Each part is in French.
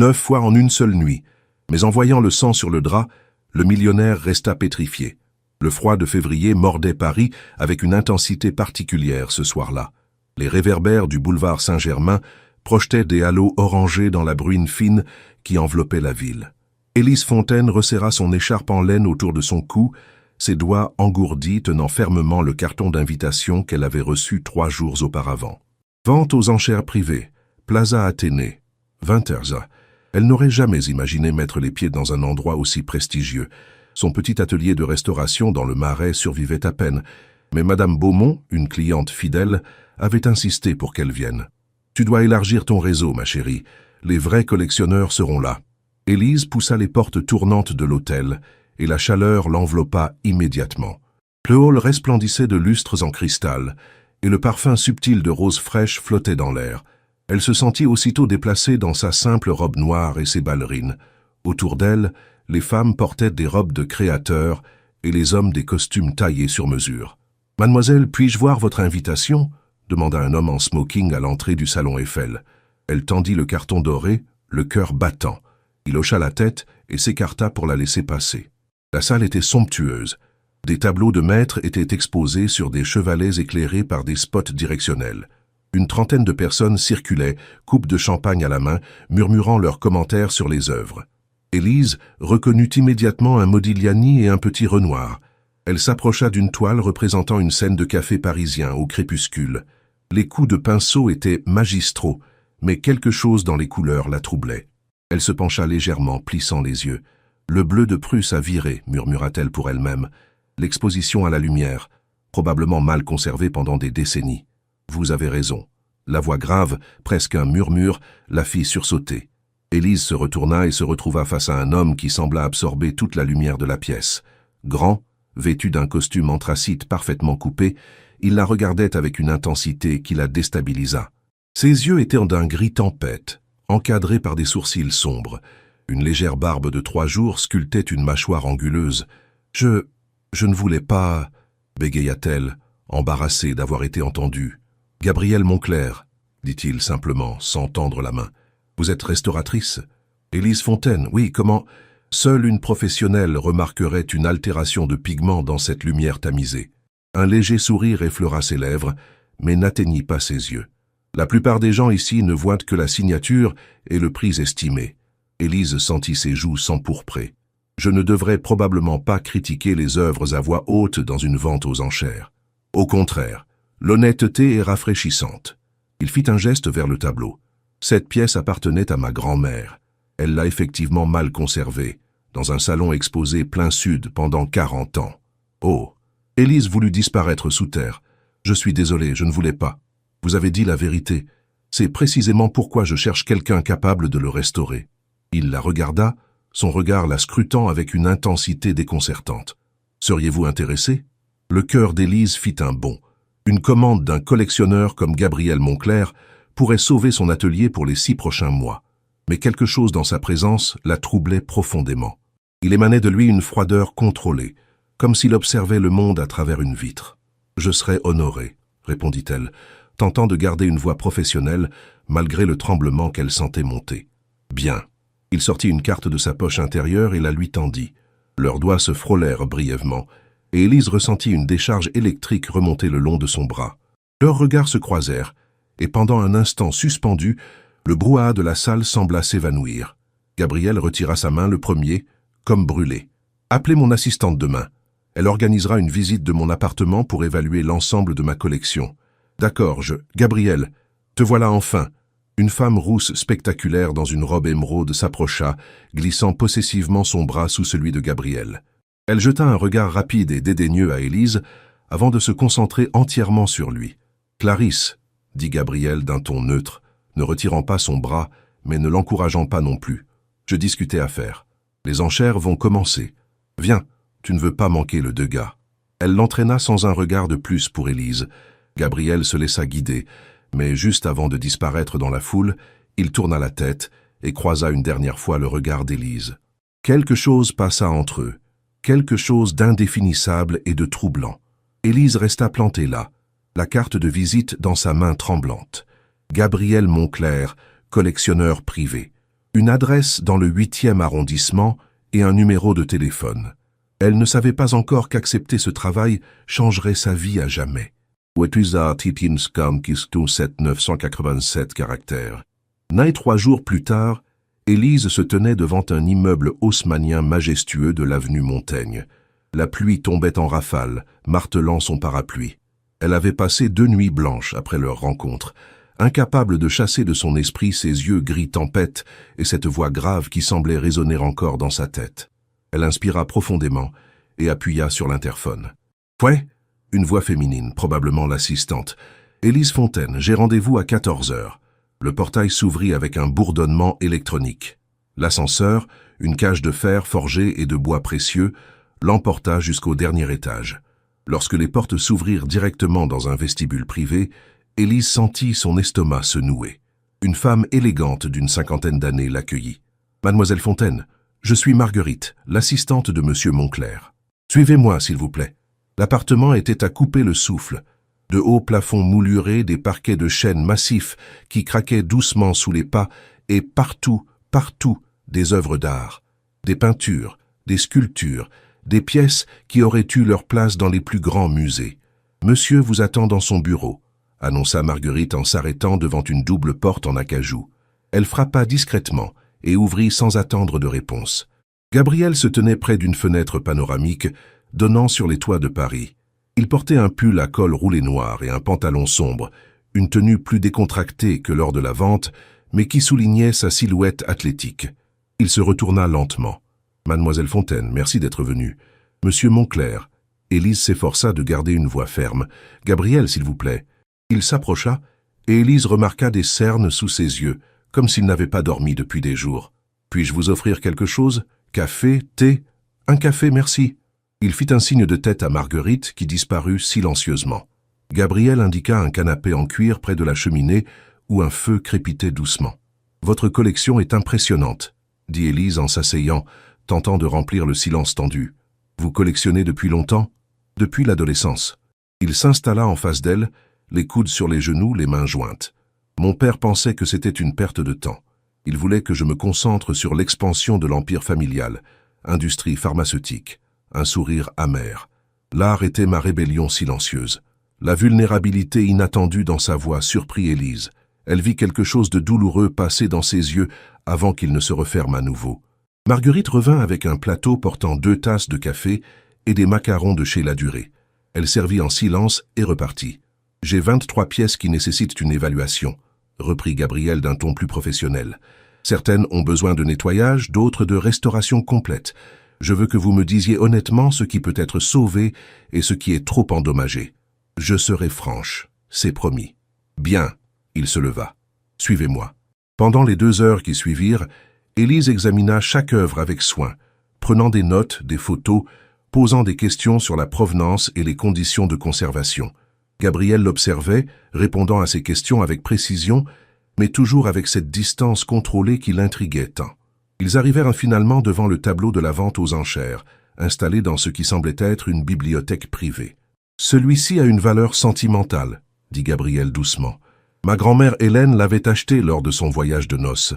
9 fois en une seule nuit. Mais en voyant le sang sur le drap, le millionnaire resta pétrifié. Le froid de février mordait Paris avec une intensité particulière ce soir-là. Les réverbères du boulevard Saint-Germain projetaient des halos orangés dans la bruine fine qui enveloppait la ville. Élise Fontaine resserra son écharpe en laine autour de son cou, ses doigts engourdis tenant fermement le carton d'invitation qu'elle avait reçu 3 jours auparavant. Vente aux enchères privées, Plaza Athénée, 20h. Elle n'aurait jamais imaginé mettre les pieds dans un endroit aussi prestigieux. Son petit atelier de restauration dans le Marais survivait à peine, mais Madame Beaumont, une cliente fidèle, avait insisté pour qu'elle vienne. « Tu dois élargir ton réseau, ma chérie. Les vrais collectionneurs seront là. » Élise poussa les portes tournantes de l'hôtel, et la chaleur l'enveloppa immédiatement. Le hall resplendissait de lustres en cristal, et le parfum subtil de roses fraîches flottait dans l'air. Elle se sentit aussitôt déplacée dans sa simple robe noire et ses ballerines. Autour d'elle, les femmes portaient des robes de créateurs et les hommes des costumes taillés sur mesure. « Mademoiselle, puis-je voir votre invitation ?» demanda un homme en smoking à l'entrée du salon Eiffel. Elle tendit le carton doré, le cœur battant. Il hocha la tête et s'écarta pour la laisser passer. La salle était somptueuse. Des tableaux de maîtres étaient exposés sur des chevalets éclairés par des spots directionnels. Une trentaine de personnes circulaient, coupe de champagne à la main, murmurant leurs commentaires sur les œuvres. Élise reconnut immédiatement un Modigliani et un petit Renoir. Elle s'approcha d'une toile représentant une scène de café parisien au crépuscule. Les coups de pinceau étaient magistraux, mais quelque chose dans les couleurs la troublait. Elle se pencha légèrement, plissant les yeux. « Le bleu de Prusse a viré », murmura-t-elle pour elle-même. « L'exposition à la lumière, probablement mal conservée pendant des décennies. » « Vous avez raison. » La voix grave, presque un murmure, la fit sursauter. Élise se retourna et se retrouva face à un homme qui sembla absorber toute la lumière de la pièce. Grand, vêtu d'un costume anthracite parfaitement coupé, il la regardait avec une intensité qui la déstabilisa. Ses yeux étaient d'un gris tempête, encadrés par des sourcils sombres. Une légère barbe de 3 jours sculptait une mâchoire anguleuse. « Je ne voulais pas... » bégaya-t-elle, embarrassée d'avoir été entendue. « Gabrielle Moncler, » dit-il simplement, sans tendre la main. « Vous êtes restauratrice ?»« Élise Fontaine, oui, comment ?» Seule une professionnelle remarquerait une altération de pigments dans cette lumière tamisée. Un léger sourire effleura ses lèvres, mais n'atteignit pas ses yeux. La plupart des gens ici ne voient que la signature et le prix estimé. Élise sentit ses joues s'empourprer. Je ne devrais probablement pas critiquer les œuvres à voix haute dans une vente aux enchères. Au contraire, l'honnêteté est rafraîchissante. Il fit un geste vers le tableau. Cette pièce appartenait à ma grand-mère. Elle l'a effectivement mal conservée, dans un salon exposé plein sud pendant 40 ans. Oh! Élise voulut disparaître sous terre. Je suis désolé, je ne voulais pas. Vous avez dit la vérité. C'est précisément pourquoi je cherche quelqu'un capable de le restaurer. Il la regarda, son regard la scrutant avec une intensité déconcertante. Seriez-vous intéressé? Le cœur d'Élise fit un bond. Une commande d'un collectionneur comme Gabrielle Moncler pourrait sauver son atelier pour les 6 prochains mois. Mais quelque chose dans sa présence la troublait profondément. Il émanait de lui une froideur contrôlée, comme s'il observait le monde à travers une vitre. « Je serais honorée », répondit-elle, tentant de garder une voix professionnelle malgré le tremblement qu'elle sentait monter. « Bien. » Il sortit une carte de sa poche intérieure et la lui tendit. Leurs doigts se frôlèrent brièvement, et Élise ressentit une décharge électrique remonter le long de son bras. Leurs regards se croisèrent, et pendant un instant suspendu, le brouhaha de la salle sembla s'évanouir. Gabrielle retira sa main le premier, comme brûlée. « Appelez mon assistante demain. Elle organisera une visite de mon appartement pour évaluer l'ensemble de ma collection. »« D'accord, Gabrielle, te voilà enfin !» Une femme rousse spectaculaire dans une robe émeraude s'approcha, glissant possessivement son bras sous celui de Gabrielle. Elle jeta un regard rapide et dédaigneux à Élise, avant de se concentrer entièrement sur lui. « Clarisse !» dit Gabrielle d'un ton neutre, ne retirant pas son bras, mais ne l'encourageant pas non plus. « Je discutais à faire. Les enchères vont commencer. Viens, tu ne veux pas manquer le Degas. » Elle l'entraîna sans un regard de plus pour Élise. Gabrielle se laissa guider, mais juste avant de disparaître dans la foule, il tourna la tête et croisa une dernière fois le regard d'Élise. Quelque chose passa entre eux, quelque chose d'indéfinissable et de troublant. Élise resta plantée là, la carte de visite dans sa main tremblante. Gabrielle Moncler, collectionneur privé. Une adresse dans le 8e arrondissement et un numéro de téléphone. Elle ne savait pas encore qu'accepter ce travail changerait sa vie à jamais. Wetusa Tipinskan Kistu 7987 caractères. 3 jours plus tard, Élise se tenait devant un immeuble haussmannien majestueux de l'avenue Montaigne. La pluie tombait en rafales, martelant son parapluie. Elle avait passé 2 nuits blanches après leur rencontre, incapable de chasser de son esprit ses yeux gris tempête et cette voix grave qui semblait résonner encore dans sa tête. Elle inspira profondément et appuya sur l'interphone. « Ouais » une voix féminine, probablement l'assistante. « Élise Fontaine, j'ai rendez-vous à 14 heures. » Le portail s'ouvrit avec un bourdonnement électronique. L'ascenseur, une cage de fer forgée et de bois précieux, l'emporta jusqu'au dernier étage. Lorsque les portes s'ouvrirent directement dans un vestibule privé, Élise sentit son estomac se nouer. Une femme élégante d'une 50aine d'années l'accueillit. « Mademoiselle Fontaine, je suis Marguerite, l'assistante de Monsieur Monclerc. Suivez-moi, s'il vous plaît. » L'appartement était à couper le souffle. De hauts plafonds moulurés, des parquets de chêne massifs qui craquaient doucement sous les pas, et partout, des œuvres d'art, des peintures, des sculptures, des pièces qui auraient eu leur place dans les plus grands musées. « Monsieur vous attend dans son bureau », annonça Marguerite en s'arrêtant devant une double porte en acajou. Elle frappa discrètement et ouvrit sans attendre de réponse. Gabriel se tenait près d'une fenêtre panoramique donnant sur les toits de Paris. Il portait un pull à col roulé noir et un pantalon sombre, une tenue plus décontractée que lors de la vente, mais qui soulignait sa silhouette athlétique. Il se retourna lentement. « Mademoiselle Fontaine, merci d'être venue. Monsieur Monclerc. » Élise s'efforça de garder une voix ferme. « Gabriel, s'il vous plaît. » Il s'approcha, et Élise remarqua des cernes sous ses yeux, comme s'il n'avait pas dormi depuis des jours. « Puis-je vous offrir quelque chose? Café? Thé? »« Un café, merci. » Il fit un signe de tête à Marguerite qui disparut silencieusement. Gabriel indiqua un canapé en cuir près de la cheminée où un feu crépitait doucement. « Votre collection est impressionnante, » dit Élise en s'asseyant, tentant de remplir le silence tendu. « Vous collectionnez depuis longtemps ?»« Depuis l'adolescence. » Il s'installa en face d'elle, les coudes sur les genoux, les mains jointes. « Mon père pensait que c'était une perte de temps. Il voulait que je me concentre sur l'expansion de l'empire familial, industrie pharmaceutique. » Un sourire amer. L'art était ma rébellion silencieuse. La vulnérabilité inattendue dans sa voix surprit Élise. Elle vit quelque chose de douloureux passer dans ses yeux avant qu'il ne se referme à nouveau. Marguerite revint avec un plateau portant 2 tasses de café et des macarons de chez Ladurée. Elle servit en silence et repartit. « J'ai 23 pièces qui nécessitent une évaluation, » reprit Gabriel d'un ton plus professionnel. « Certaines ont besoin de nettoyage, d'autres de restauration complète. Je veux que vous me disiez honnêtement ce qui peut être sauvé et ce qui est trop endommagé. Je serai franche, c'est promis. » Bien, il se leva. « Suivez-moi. » Pendant les 2 heures qui suivirent, Élise examina chaque œuvre avec soin, prenant des notes, des photos, posant des questions sur la provenance et les conditions de conservation. Gabriel l'observait, répondant à ses questions avec précision, mais toujours avec cette distance contrôlée qui l'intriguait tant. Ils arrivèrent finalement devant le tableau de la vente aux enchères, installé dans ce qui semblait être une bibliothèque privée. « Celui-ci a une valeur sentimentale, » dit Gabriel doucement. « Ma grand-mère Hélène l'avait acheté lors de son voyage de noces.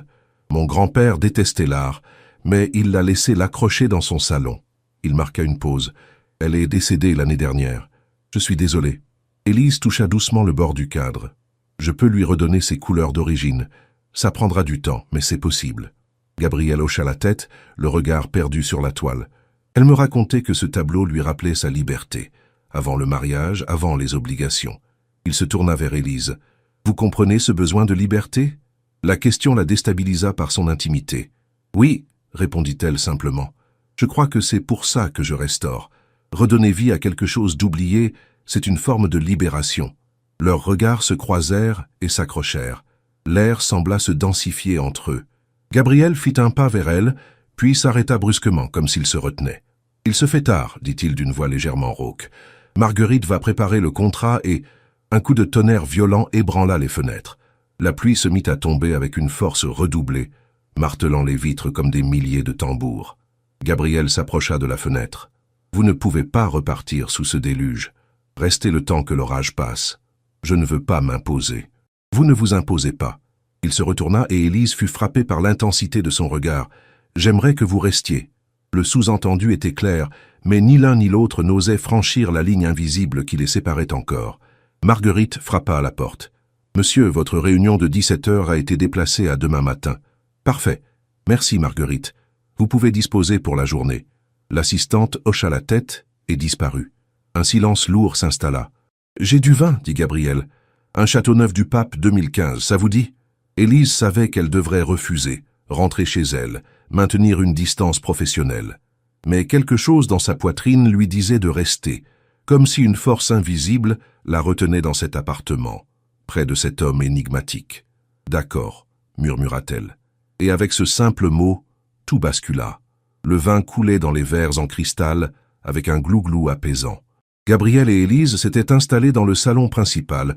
Mon grand-père détestait l'art, mais il l'a laissé l'accrocher dans son salon. » Il marqua une pause. « Elle est décédée l'année dernière. Je suis désolé. » Élise toucha doucement le bord du cadre. « Je peux lui redonner ses couleurs d'origine. Ça prendra du temps, mais c'est possible. » Gabriel hocha la tête, le regard perdu sur la toile. Elle me racontait que ce tableau lui rappelait sa liberté, avant le mariage, avant les obligations. Il se tourna vers Élise. « Vous comprenez ce besoin de liberté ?» La question la déstabilisa par son intimité. « Oui, » répondit-elle simplement. « Je crois que c'est pour ça que je restaure. Redonner vie à quelque chose d'oublié, c'est une forme de libération. » Leurs regards se croisèrent et s'accrochèrent. L'air sembla se densifier entre eux. Gabriel fit un pas vers elle, puis s'arrêta brusquement, comme s'il se retenait. « Il se fait tard, » dit-il d'une voix légèrement rauque. « Marguerite va préparer le contrat et... » Un coup de tonnerre violent ébranla les fenêtres. La pluie se mit à tomber avec une force redoublée, martelant les vitres comme des milliers de tambours. Gabriel s'approcha de la fenêtre. « Vous ne pouvez pas repartir sous ce déluge. Restez le temps que l'orage passe. Je ne veux pas m'imposer. » « Vous ne vous imposez pas. » Il se retourna et Élise fut frappée par l'intensité de son regard. « J'aimerais que vous restiez. » Le sous-entendu était clair, mais ni l'un ni l'autre n'osait franchir la ligne invisible qui les séparait encore. Marguerite frappa à la porte. « Monsieur, votre réunion de 17 heures a été déplacée à demain matin. »« Parfait. Merci, Marguerite. Vous pouvez disposer pour la journée. » L'assistante hocha la tête et disparut. Un silence lourd s'installa. « J'ai du vin, dit Gabriel. Un Châteauneuf du Pape 2015, ça vous dit ?» Élise savait qu'elle devrait refuser, rentrer chez elle, maintenir une distance professionnelle. Mais quelque chose dans sa poitrine lui disait de rester, comme si une force invisible la retenait dans cet appartement, près de cet homme énigmatique. « D'accord, » murmura-t-elle. Et avec ce simple mot, tout bascula. Le vin coulait dans les verres en cristal avec un glouglou apaisant. Gabriel et Élise s'étaient installés dans le salon principal,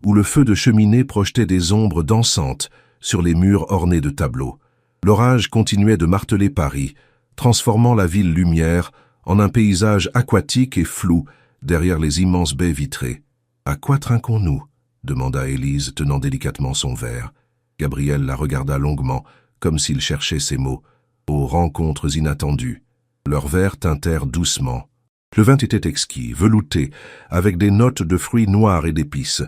où le feu de cheminée projetait des ombres dansantes sur les murs ornés de tableaux. L'orage continuait de marteler Paris, transformant la ville lumière en un paysage aquatique et flou derrière les immenses baies vitrées. « À quoi trinquons-nous » demanda Élise, tenant délicatement son verre. Gabriel la regarda longuement, comme s'il cherchait ses mots. Aux rencontres inattendues. Leurs verres tintèrent doucement. Le vin était exquis, velouté, avec des notes de fruits noirs et d'épices.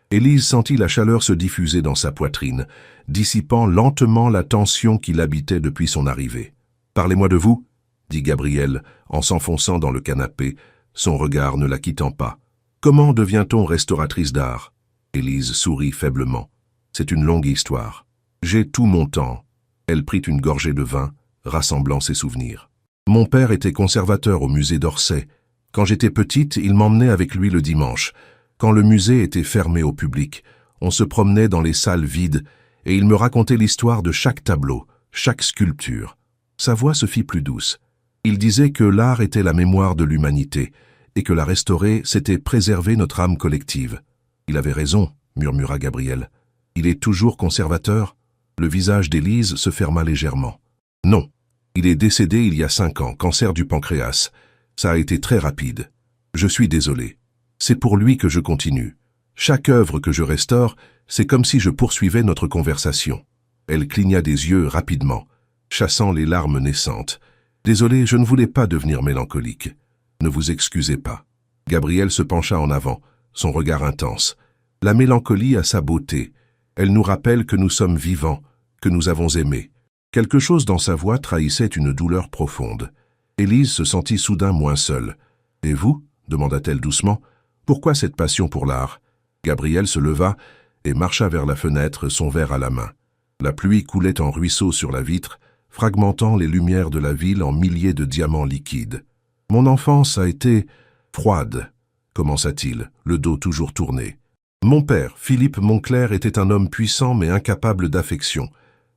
Élise sentit la chaleur se diffuser dans sa poitrine, dissipant lentement la tension qui l'habitait depuis son arrivée. « Parlez-moi de vous, » dit Gabriel, en s'enfonçant dans le canapé, son regard ne la quittant pas. « Comment devient-on restauratrice d'art » Élise sourit faiblement. « C'est une longue histoire. J'ai tout mon temps. » Elle prit une gorgée de vin, rassemblant ses souvenirs. « Mon père était conservateur au musée d'Orsay. Quand j'étais petite, il m'emmenait avec lui le dimanche. Quand le musée était fermé au public, on se promenait dans les salles vides et il me racontait l'histoire de chaque tableau, chaque sculpture. Sa voix se fit plus douce. Il disait que l'art était la mémoire de l'humanité et que la restaurer, c'était préserver notre âme collective. Il avait raison, murmura Gabriel. Il est toujours conservateur ? Le visage d'Élise se ferma légèrement. Non, il est décédé il y a 5 ans, cancer du pancréas. Ça a été très rapide. Je suis désolé. C'est pour lui que je continue. Chaque œuvre que je restaure, c'est comme si je poursuivais notre conversation. Elle cligna des yeux rapidement, chassant les larmes naissantes. Désolé, je ne voulais pas devenir mélancolique. Ne vous excusez pas. Gabriel se pencha en avant, son regard intense. La mélancolie a sa beauté. Elle nous rappelle que nous sommes vivants, que nous avons aimé. Quelque chose dans sa voix trahissait une douleur profonde. Élise se sentit soudain moins seule. « Et vous » demanda-t-elle doucement. « Pourquoi cette passion pour l'art » Gabriel se leva et marcha vers la fenêtre, son verre à la main. La pluie coulait en ruisseau sur la vitre, fragmentant les lumières de la ville en milliers de diamants liquides. « Mon enfance a été froide » commença-t-il, le dos toujours tourné. « Mon père, Philippe Moncler, était un homme puissant mais incapable d'affection.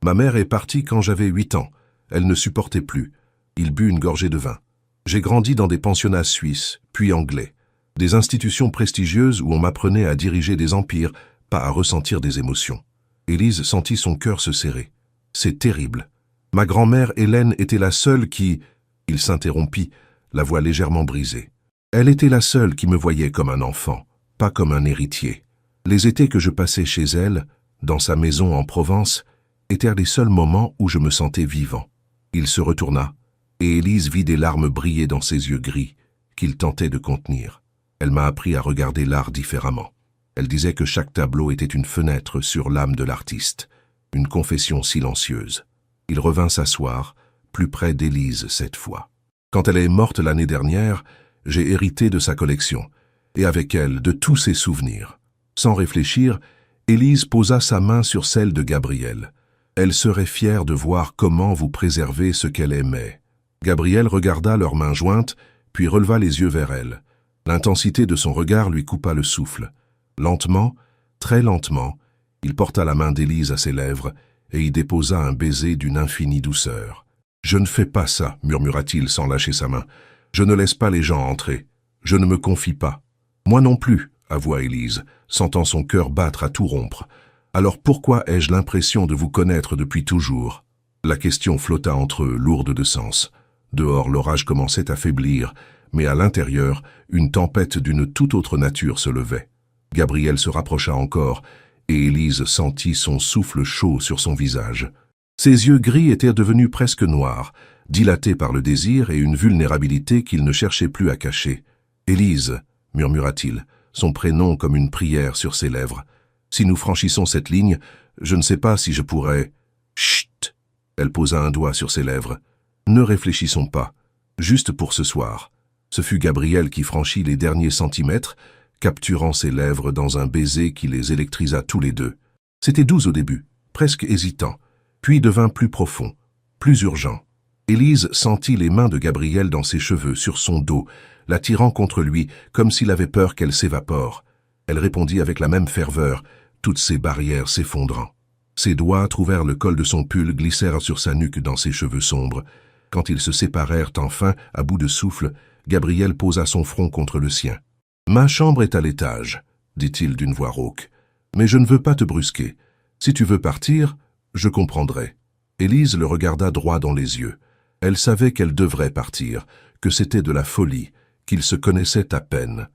Ma mère est partie quand j'avais 8 ans. Elle ne supportait plus. Il but une gorgée de vin. J'ai grandi dans des pensionnats suisses, puis anglais. Des institutions prestigieuses où on m'apprenait à diriger des empires, pas à ressentir des émotions. » Élise sentit son cœur se serrer. « C'est terrible. Ma grand-mère Hélène était la seule qui... » Il s'interrompit, la voix légèrement brisée. « Elle était la seule qui me voyait comme un enfant, pas comme un héritier. Les étés que je passais chez elle, dans sa maison en Provence, étaient les seuls moments où je me sentais vivant. » Il se retourna, et Élise vit des larmes briller dans ses yeux gris, qu'il tentait de contenir. Elle m'a appris à regarder l'art différemment. Elle disait que chaque tableau était une fenêtre sur l'âme de l'artiste, une confession silencieuse. Il revint s'asseoir, plus près d'Élise cette fois. Quand elle est morte l'année dernière, j'ai hérité de sa collection, et avec elle de tous ses souvenirs. Sans réfléchir, Élise posa sa main sur celle de Gabriel. Elle serait fière de voir comment vous préservez ce qu'elle aimait. Gabriel regarda leurs mains jointes, puis releva les yeux vers elle. L'intensité de son regard lui coupa le souffle. Lentement, très lentement, il porta la main d'Élise à ses lèvres et y déposa un baiser d'une infinie douceur. « Je ne fais pas ça, » murmura-t-il sans lâcher sa main. « Je ne laisse pas les gens entrer. Je ne me confie pas. »« Moi non plus, » avoua Élise, sentant son cœur battre à tout rompre. « Alors pourquoi ai-je l'impression de vous connaître depuis toujours ?» La question flotta entre eux, lourde de sens. Dehors, l'orage commençait à faiblir, mais à l'intérieur, une tempête d'une toute autre nature se levait. Gabriel se rapprocha encore, et Élise sentit son souffle chaud sur son visage. Ses yeux gris étaient devenus presque noirs, dilatés par le désir et une vulnérabilité qu'il ne cherchait plus à cacher. « Élise » murmura-t-il, son prénom comme une prière sur ses lèvres. « Si nous franchissons cette ligne, je ne sais pas si je pourrais... » « Chut !» Elle posa un doigt sur ses lèvres. « Ne réfléchissons pas. Juste pour ce soir. » Ce fut Gabriel qui franchit les derniers centimètres, capturant ses lèvres dans un baiser qui les électrisa tous les deux. C'était doux au début, presque hésitant, puis devint plus profond, plus urgent. Élise sentit les mains de Gabriel dans ses cheveux, sur son dos, l'attirant contre lui, comme s'il avait peur qu'elle s'évapore. Elle répondit avec la même ferveur, toutes ses barrières s'effondrant. Ses doigts trouvèrent le col de son pull, glissèrent sur sa nuque dans ses cheveux sombres. Quand ils se séparèrent enfin, à bout de souffle, Gabriel posa son front contre le sien. « Ma chambre est à l'étage, » dit-il d'une voix rauque. « Mais je ne veux pas te brusquer. Si tu veux partir, je comprendrai. » Élise le regarda droit dans les yeux. Elle savait qu'elle devrait partir, que c'était de la folie, qu'ils se connaissaient à peine.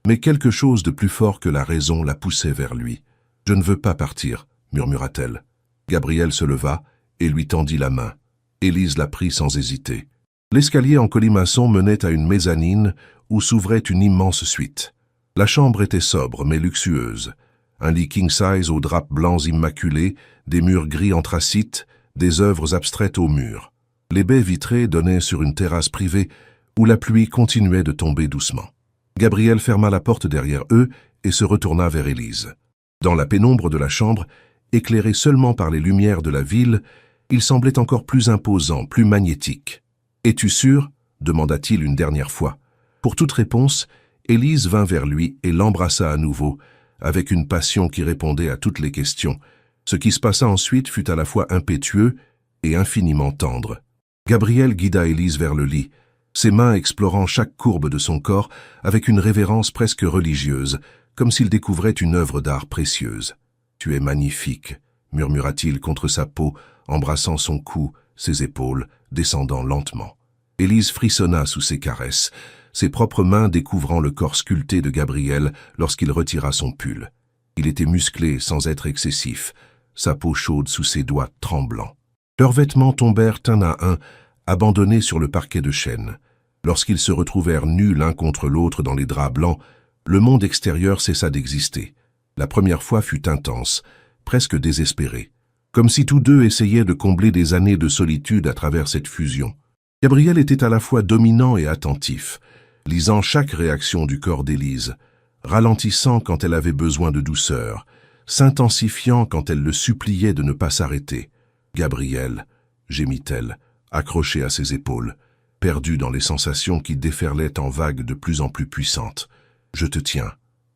Mais quelque chose de plus fort que la raison la poussait vers lui. « Je ne veux pas partir, » murmura-t-elle. Gabriel se leva et lui tendit la main. Élise la prit sans hésiter. L'escalier en colimaçon menait à une mezzanine où s'ouvrait une immense suite. La chambre était sobre mais luxueuse. Un lit king-size aux draps blancs immaculés, des murs gris anthracite, des œuvres abstraites aux murs. Les baies vitrées donnaient sur une terrasse privée où la pluie continuait de tomber doucement. Gabriel ferma la porte derrière eux et se retourna vers Élise. Dans la pénombre de la chambre, éclairé seulement par les lumières de la ville, il semblait encore plus imposant, plus magnétique. « Es-tu sûr ?» demanda-t-il une dernière fois. Pour toute réponse, Élise vint vers lui et l'embrassa à nouveau, avec une passion qui répondait à toutes les questions. Ce qui se passa ensuite fut à la fois impétueux et infiniment tendre. Gabriel guida Élise vers le lit, ses mains explorant chaque courbe de son corps avec une révérence presque religieuse, comme s'il découvrait une œuvre d'art précieuse. « Tu es magnifique », murmura-t-il contre sa peau, embrassant son cou, ses épaules, descendant lentement. Élise frissonna sous ses caresses, ses propres mains découvrant le corps sculpté de Gabriel lorsqu'il retira son pull. Il était musclé sans être excessif, sa peau chaude sous ses doigts tremblants. Leurs vêtements tombèrent un à un, abandonnés sur le parquet de chêne. Lorsqu'ils se retrouvèrent nus l'un contre l'autre dans les draps blancs, le monde extérieur cessa d'exister. La première fois fut intense, presque désespérée, comme si tous deux essayaient de combler des années de solitude à travers cette fusion. Gabriel était à la fois dominant et attentif, lisant chaque réaction du corps d'Élise, ralentissant quand elle avait besoin de douceur, s'intensifiant quand elle le suppliait de ne pas s'arrêter. « Gabriel » gémit-elle, accrochée à ses épaules, perdue dans les sensations qui déferlaient en vagues de plus en plus puissantes. « Je te tiens »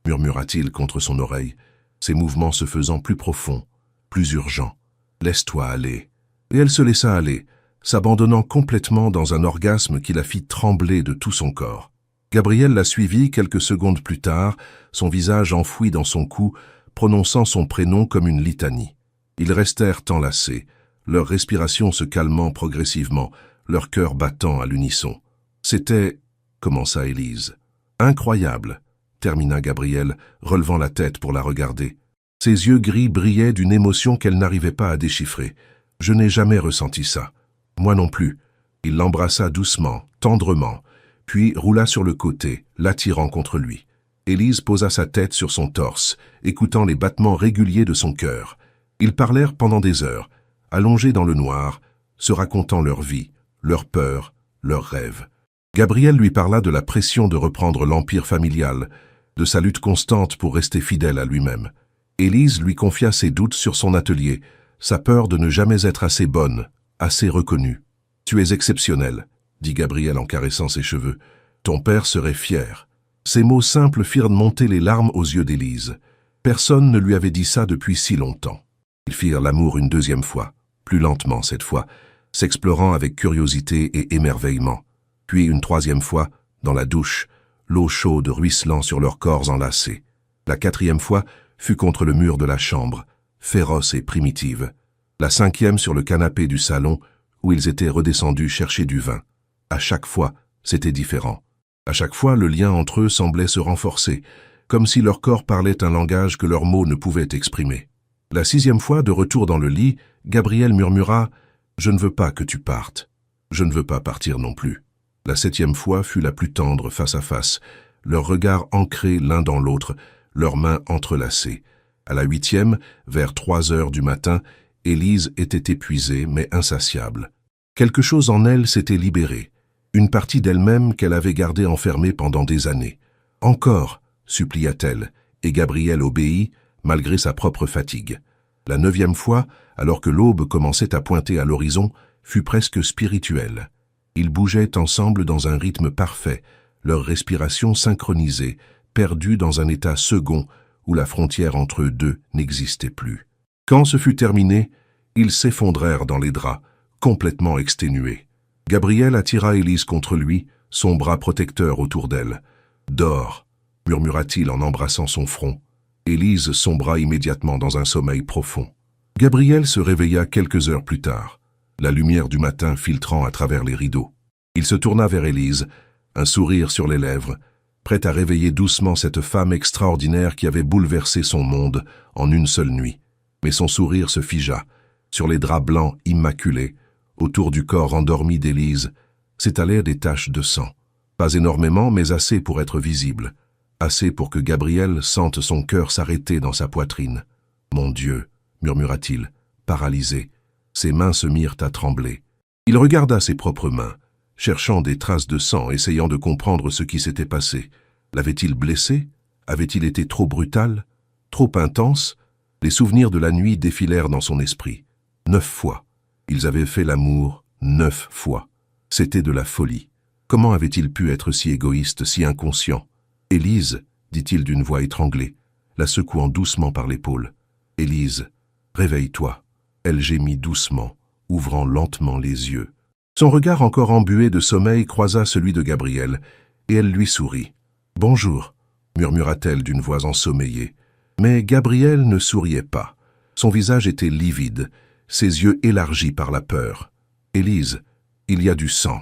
murmura-t-il contre son oreille, ses mouvements se faisant plus profonds, plus urgents. « Laisse-toi aller. » Et elle se laissa aller, s'abandonnant complètement dans un orgasme qui la fit trembler de tout son corps. Gabriel la suivit quelques secondes plus tard, son visage enfoui dans son cou, prononçant son prénom comme une litanie. Ils restèrent enlacés, leur respiration se calmant progressivement, leur cœur battant à l'unisson. « C'était... » commença Élise. « Incroyable !» termina Gabriel, relevant la tête pour la regarder. Ses yeux gris brillaient d'une émotion qu'elle n'arrivait pas à déchiffrer. « Je n'ai jamais ressenti ça. » « Moi non plus. » Il l'embrassa doucement, tendrement, puis roula sur le côté, l'attirant contre lui. Élise posa sa tête sur son torse, écoutant les battements réguliers de son cœur. Ils parlèrent pendant des heures, allongés dans le noir, se racontant leur vie, leurs peurs, leurs rêves. Gabriel lui parla de la pression de reprendre l'empire familial, de sa lutte constante pour rester fidèle à lui-même. Élise lui confia ses doutes sur son atelier, sa peur de ne jamais être assez bonne, assez reconnue. « Tu es exceptionnelle », dit Gabriel en caressant ses cheveux. « Ton père serait fier. » Ces mots simples firent monter les larmes aux yeux d'Élise. Personne ne lui avait dit ça depuis si longtemps. Ils firent l'amour une deuxième fois, plus lentement cette fois, s'explorant avec curiosité et émerveillement. Puis une troisième fois, dans la douche, l'eau chaude ruisselant sur leurs corps enlacés. La quatrième fois fut contre le mur de la chambre, féroce et primitive. La cinquième sur le canapé du salon, où ils étaient redescendus chercher du vin. À chaque fois, c'était différent. À chaque fois, le lien entre eux semblait se renforcer, comme si leur corps parlait un langage que leurs mots ne pouvaient exprimer. La 6e fois, de retour dans le lit, Gabriel murmura « Je ne veux pas que tu partes. Je ne veux pas partir non plus. » La 7e fois fut la plus tendre face à face, leurs regards ancrés l'un dans l'autre, leurs mains entrelacées. À la 8e, vers 3 heures du matin, Élise était épuisée mais insatiable. Quelque chose en elle s'était libéré, une partie d'elle-même qu'elle avait gardée enfermée pendant des années. « Encore !» supplia-t-elle, et Gabriel obéit, malgré sa propre fatigue. La 9e fois, alors que l'aube commençait à pointer à l'horizon, fut presque spirituelle. Ils bougeaient ensemble dans un rythme parfait, leur respiration synchronisée, perdue dans un état second où la frontière entre eux deux n'existait plus. Quand ce fut terminé, ils s'effondrèrent dans les draps, complètement exténués. Gabriel attira Élise contre lui, son bras protecteur autour d'elle. « Dors !» murmura-t-il en embrassant son front. Élise sombra immédiatement dans un sommeil profond. Gabriel se réveilla quelques heures plus tard, la lumière du matin filtrant à travers les rideaux. Il se tourna vers Élise, un sourire sur les lèvres, prêt à réveiller doucement cette femme extraordinaire qui avait bouleversé son monde en une seule nuit. Mais son sourire se figea. Sur les draps blancs immaculés, autour du corps endormi d'Élise, s'étalèrent des taches de sang. Pas énormément, mais assez pour être visibles. Assez pour que Gabriel sente son cœur s'arrêter dans sa poitrine. « Mon Dieu !» murmura-t-il, paralysé. Ses mains se mirent à trembler. Il regarda ses propres mains, cherchant des traces de sang, essayant de comprendre ce qui s'était passé. L'avait-il blessé? Avait-il été trop brutal? Trop intense? Les souvenirs de la nuit défilèrent dans son esprit. 9 fois. Ils avaient fait l'amour 9 fois. C'était de la folie. Comment avait-il pu être si égoïste, si inconscient? « Élise !» dit-il d'une voix étranglée, la secouant doucement par l'épaule. « Élise, réveille-toi !» Elle gémit doucement, ouvrant lentement les yeux. Son regard encore embué de sommeil croisa celui de Gabriel, et elle lui sourit. « Bonjour !» murmura-t-elle d'une voix ensommeillée. Mais Gabriel ne souriait pas. Son visage était livide, ses yeux élargis par la peur. « Élise, il y a du sang. »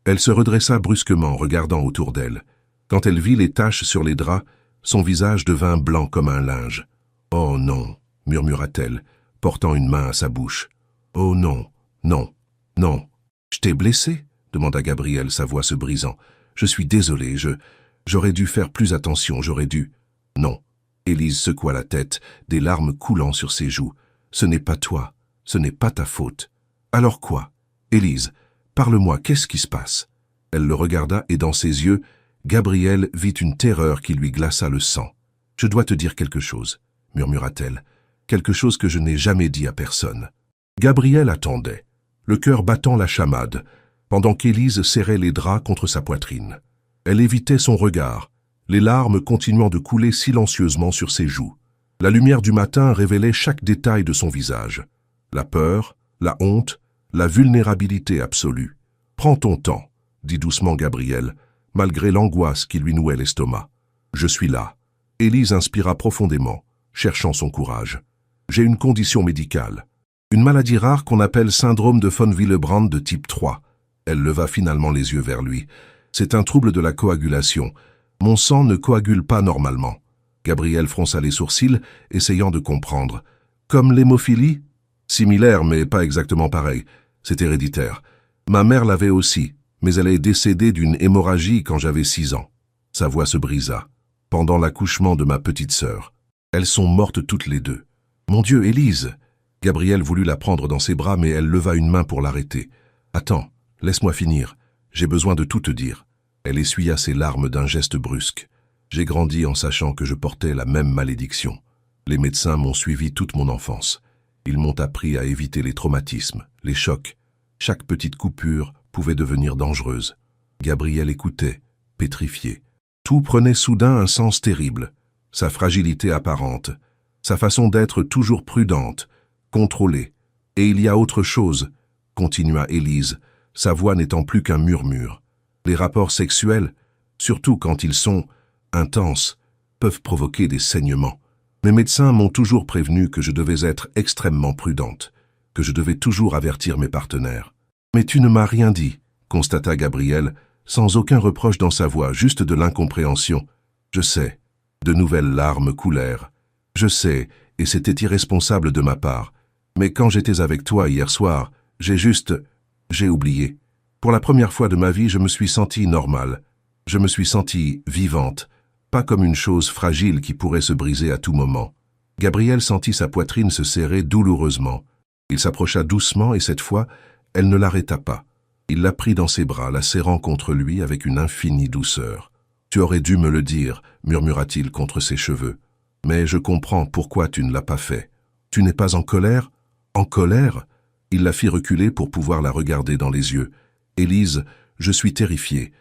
Elle se redressa brusquement, regardant autour d'elle. Quand elle vit les taches sur les draps, son visage devint blanc comme un linge. « Oh non !» murmura-t-elle, portant une main à sa bouche. « Oh non, non, non. »« Je t'ai blessé ?» demanda Gabriel, sa voix se brisant. « Je suis désolé, j'aurais dû faire plus attention, j'aurais dû... » « Non. » Élise secoua la tête, des larmes coulant sur ses joues. « Ce n'est pas toi, ce n'est pas ta faute. »« Alors quoi ? Élise, parle-moi, qu'est-ce qui se passe ?» Elle le regarda et dans ses yeux, Gabriel vit une terreur qui lui glaça le sang. « Je dois te dire quelque chose, » murmura-t-elle. « Quelque chose que je n'ai jamais dit à personne. » Gabriel attendait, le cœur battant la chamade, pendant qu'Élise serrait les draps contre sa poitrine. Elle évitait son regard, les larmes continuant de couler silencieusement sur ses joues. La lumière du matin révélait chaque détail de son visage. La peur, la honte, la vulnérabilité absolue. « Prends ton temps, » dit doucement Gabriel, malgré l'angoisse qui lui nouait l'estomac. « Je suis là. » Élise inspira profondément, cherchant son courage. « J'ai une condition médicale. Une maladie rare qu'on appelle syndrome de von Willebrand de type 3. » Elle leva finalement les yeux vers lui. « C'est un trouble de la coagulation. Mon sang ne coagule pas normalement. » Gabriel fronça les sourcils, essayant de comprendre. « Comme l'hémophilie ?»« Similaire, mais pas exactement pareil. C'est héréditaire. Ma mère l'avait aussi, mais elle est décédée d'une hémorragie quand j'avais 6 ans. » Sa voix se brisa. « Pendant l'accouchement de ma petite sœur. Elles sont mortes toutes les deux. »« Mon Dieu, Élise !» Gabriel voulut la prendre dans ses bras, mais elle leva une main pour l'arrêter. « Attends, laisse-moi finir. J'ai besoin de tout te dire. » Elle essuya ses larmes d'un geste brusque. « J'ai grandi en sachant que je portais la même malédiction. Les médecins m'ont suivi toute mon enfance. Ils m'ont appris à éviter les traumatismes, les chocs. Chaque petite coupure pouvait devenir dangereuse. » Gabriel écoutait, pétrifié. Tout prenait soudain un sens terrible. Sa fragilité apparente, sa façon d'être toujours prudente, contrôlée. « Et il y a autre chose, » continua Élise, sa voix n'étant plus qu'un murmure. « Les rapports sexuels, surtout quand ils sont intenses, peuvent provoquer des saignements. Mes médecins m'ont toujours prévenu que je devais être extrêmement prudente, que je devais toujours avertir mes partenaires. »« Mais tu ne m'as rien dit, » constata Gabriel, sans aucun reproche dans sa voix, juste de l'incompréhension. « Je sais. De nouvelles larmes coulèrent. Je sais, et c'était irresponsable de ma part. Mais quand j'étais avec toi hier soir, j'ai oublié. Pour la première fois de ma vie, je me suis sentie normale. Je me suis sentie vivante, pas comme une chose fragile qui pourrait se briser à tout moment. Gabriel sentit sa poitrine se serrer douloureusement. Il s'approcha doucement et cette fois, elle ne l'arrêta pas. Il la prit dans ses bras, la serrant contre lui avec une infinie douceur. « Tu aurais dû me le dire, » murmura-t-il contre ses cheveux. « Mais je comprends pourquoi tu ne l'as pas fait. Tu n'es pas en colère ?»« En colère ?» Il la fit reculer pour pouvoir la regarder dans les yeux. « Élise, je suis terrifié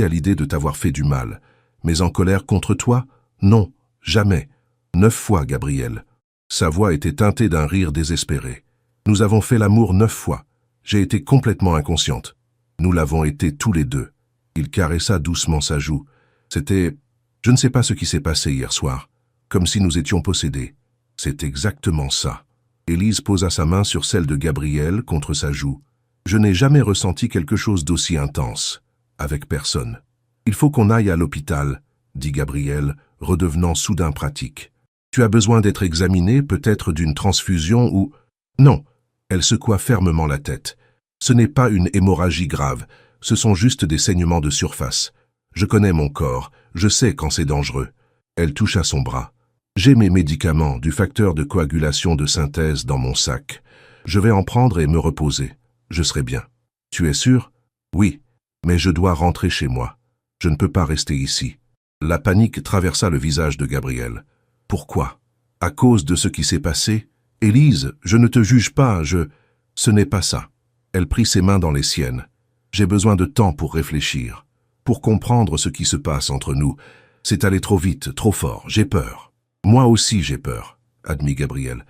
à l'idée de t'avoir fait du mal. Mais en colère contre toi? Non, jamais. 9 fois, Gabriel. » Sa voix était teintée d'un rire désespéré. « Nous avons fait l'amour 9 fois. J'ai été complètement inconsciente. Nous l'avons été tous les deux. » Il caressa doucement sa joue. C'était... Je ne sais pas ce qui s'est passé hier soir. Comme si nous étions possédés. C'est exactement ça. Élise posa sa main sur celle de Gabriel contre sa joue. Je n'ai jamais ressenti quelque chose d'aussi intense. Avec personne. Il faut qu'on aille à l'hôpital, dit Gabriel, redevenant soudain pratique. Tu as besoin d'être examiné, peut-être d'une transfusion ou... Non. Elle secoua fermement la tête. Ce n'est pas une hémorragie grave. Ce sont juste des saignements de surface. Je connais mon corps, je sais quand c'est dangereux. Elle toucha son bras. J'ai mes médicaments, du facteur de coagulation de synthèse dans mon sac. Je vais en prendre et me reposer. Je serai bien. Tu es sûr? Oui, mais je dois rentrer chez moi. Je ne peux pas rester ici. La panique traversa le visage de Gabriel. Pourquoi? À cause de ce qui s'est passé? Élise, je ne te juge pas, Ce n'est pas ça. Elle prit ses mains dans les siennes. J'ai besoin de temps pour réfléchir, pour comprendre ce qui se passe entre nous. C'est allé trop vite, trop fort, j'ai peur. Moi aussi j'ai peur, admit Gabriel.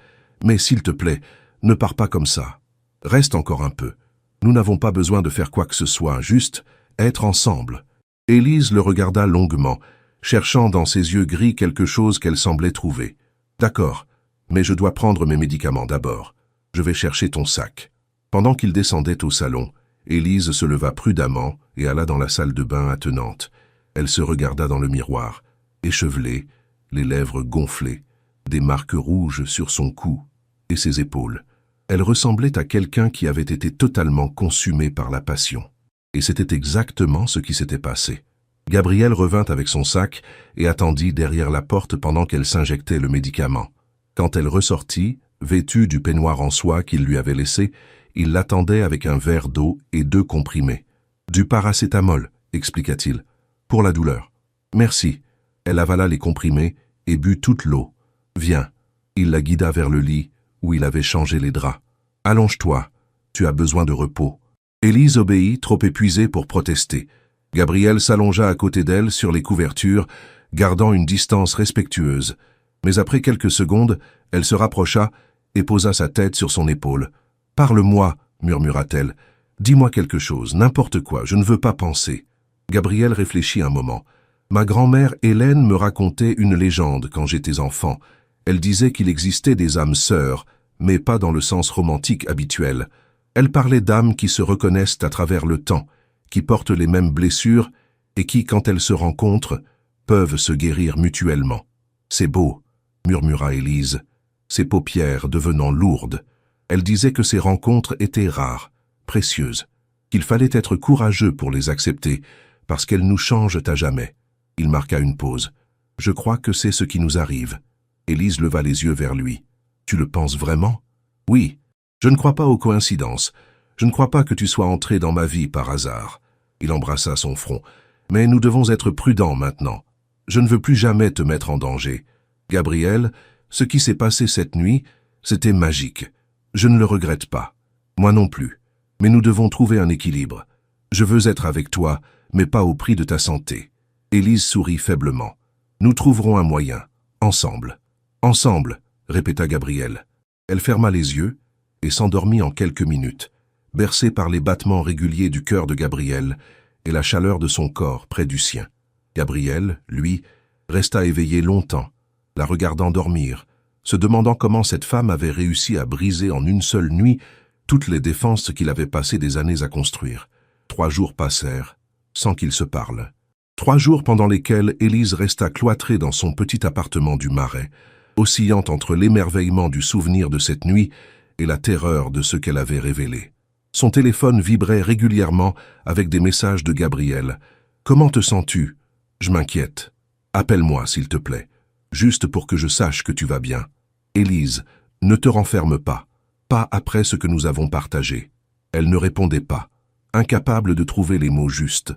Mais s'il te plaît, ne pars pas comme ça. Reste encore un peu. Nous n'avons pas besoin de faire quoi que ce soit, juste être ensemble. Élise le regarda longuement, cherchant dans ses yeux gris quelque chose qu'elle semblait trouver. D'accord, mais je dois prendre mes médicaments d'abord. Je vais chercher ton sac. Pendant qu'il descendait au salon, Élise se leva prudemment et alla dans la salle de bain attenante. Elle se regarda dans le miroir, échevelée, les lèvres gonflées, des marques rouges sur son cou et ses épaules. Elle ressemblait à quelqu'un qui avait été totalement consumé par la passion. Et c'était exactement ce qui s'était passé. Gabriel revint avec son sac et attendit derrière la porte pendant qu'elle s'injectait le médicament. Quand elle ressortit, vêtue du peignoir en soie qu'il lui avait laissé, il l'attendait avec un verre d'eau et 2 comprimés. « Du paracétamol », expliqua-t-il, « pour la douleur. »« Merci. » Elle avala les comprimés et but toute l'eau. « Viens. » Il la guida vers le lit où il avait changé les draps. « Allonge-toi. Tu as besoin de repos. » Élise obéit, trop épuisée pour protester. Gabriel s'allongea à côté d'elle sur les couvertures, gardant une distance respectueuse. Mais après quelques secondes, elle se rapprocha et posa sa tête sur son épaule. « Parle-moi, » murmura-t-elle. « Dis-moi quelque chose, n'importe quoi, je ne veux pas penser. » Gabriel réfléchit un moment. « Ma grand-mère Hélène me racontait une légende quand j'étais enfant. Elle disait qu'il existait des âmes sœurs, mais pas dans le sens romantique habituel. Elle parlait d'âmes qui se reconnaissent à travers le temps, qui portent les mêmes blessures et qui, quand elles se rencontrent, peuvent se guérir mutuellement. « C'est beau, » murmura Élise, ses paupières devenant lourdes. Elle disait que ces rencontres étaient rares, précieuses, qu'il fallait être courageux pour les accepter, parce qu'elles nous changent à jamais. Il marqua une pause. « Je crois que c'est ce qui nous arrive. » Élise leva les yeux vers lui. « Tu le penses vraiment? »« Oui. Je ne crois pas aux coïncidences. Je ne crois pas que tu sois entré dans ma vie par hasard. » Il embrassa son front. « Mais nous devons être prudents maintenant. Je ne veux plus jamais te mettre en danger. Gabriel, ce qui s'est passé cette nuit, c'était magique. Je ne le regrette pas. Moi non plus. Mais nous devons trouver un équilibre. Je veux être avec toi, mais pas au prix de ta santé. » Élise sourit faiblement. « Nous trouverons un moyen. Ensemble. »« Ensemble », répéta Gabriel. Elle ferma les yeux et s'endormit en quelques minutes, bercée par les battements réguliers du cœur de Gabriel et la chaleur de son corps près du sien. Gabriel, lui, resta éveillé longtemps, la regardant dormir, se demandant comment cette femme avait réussi à briser en une seule nuit toutes les défenses qu'il avait passé des années à construire. 3 jours passèrent sans qu'ils se parlent. 3 jours pendant lesquels Élise resta cloîtrée dans son petit appartement du Marais, oscillant entre l'émerveillement du souvenir de cette nuit et la terreur de ce qu'elle avait révélé. Son téléphone vibrait régulièrement avec des messages de Gabriel. « Comment te sens-tu ? Je m'inquiète. Appelle-moi, s'il te plaît, juste pour que je sache que tu vas bien. Élise, ne te renferme pas. Pas après ce que nous avons partagé. » Elle ne répondait pas, incapable de trouver les mots justes.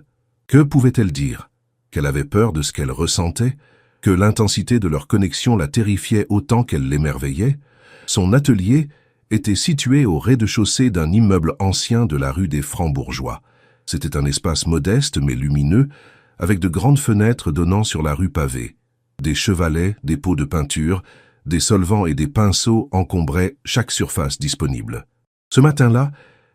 Que pouvait-elle dire? Qu'elle avait peur de ce qu'elle ressentait? Que l'intensité de leur connexion la terrifiait autant qu'elle l'émerveillait? Son atelier était situé au rez-de-chaussée d'un immeuble ancien de la rue des Francs-Bourgeois. C'était un espace modeste mais lumineux, avec de grandes fenêtres donnant sur la rue pavée. Des chevalets, des pots de peinture, des solvants et des pinceaux encombraient chaque surface disponible. Ce matin-là,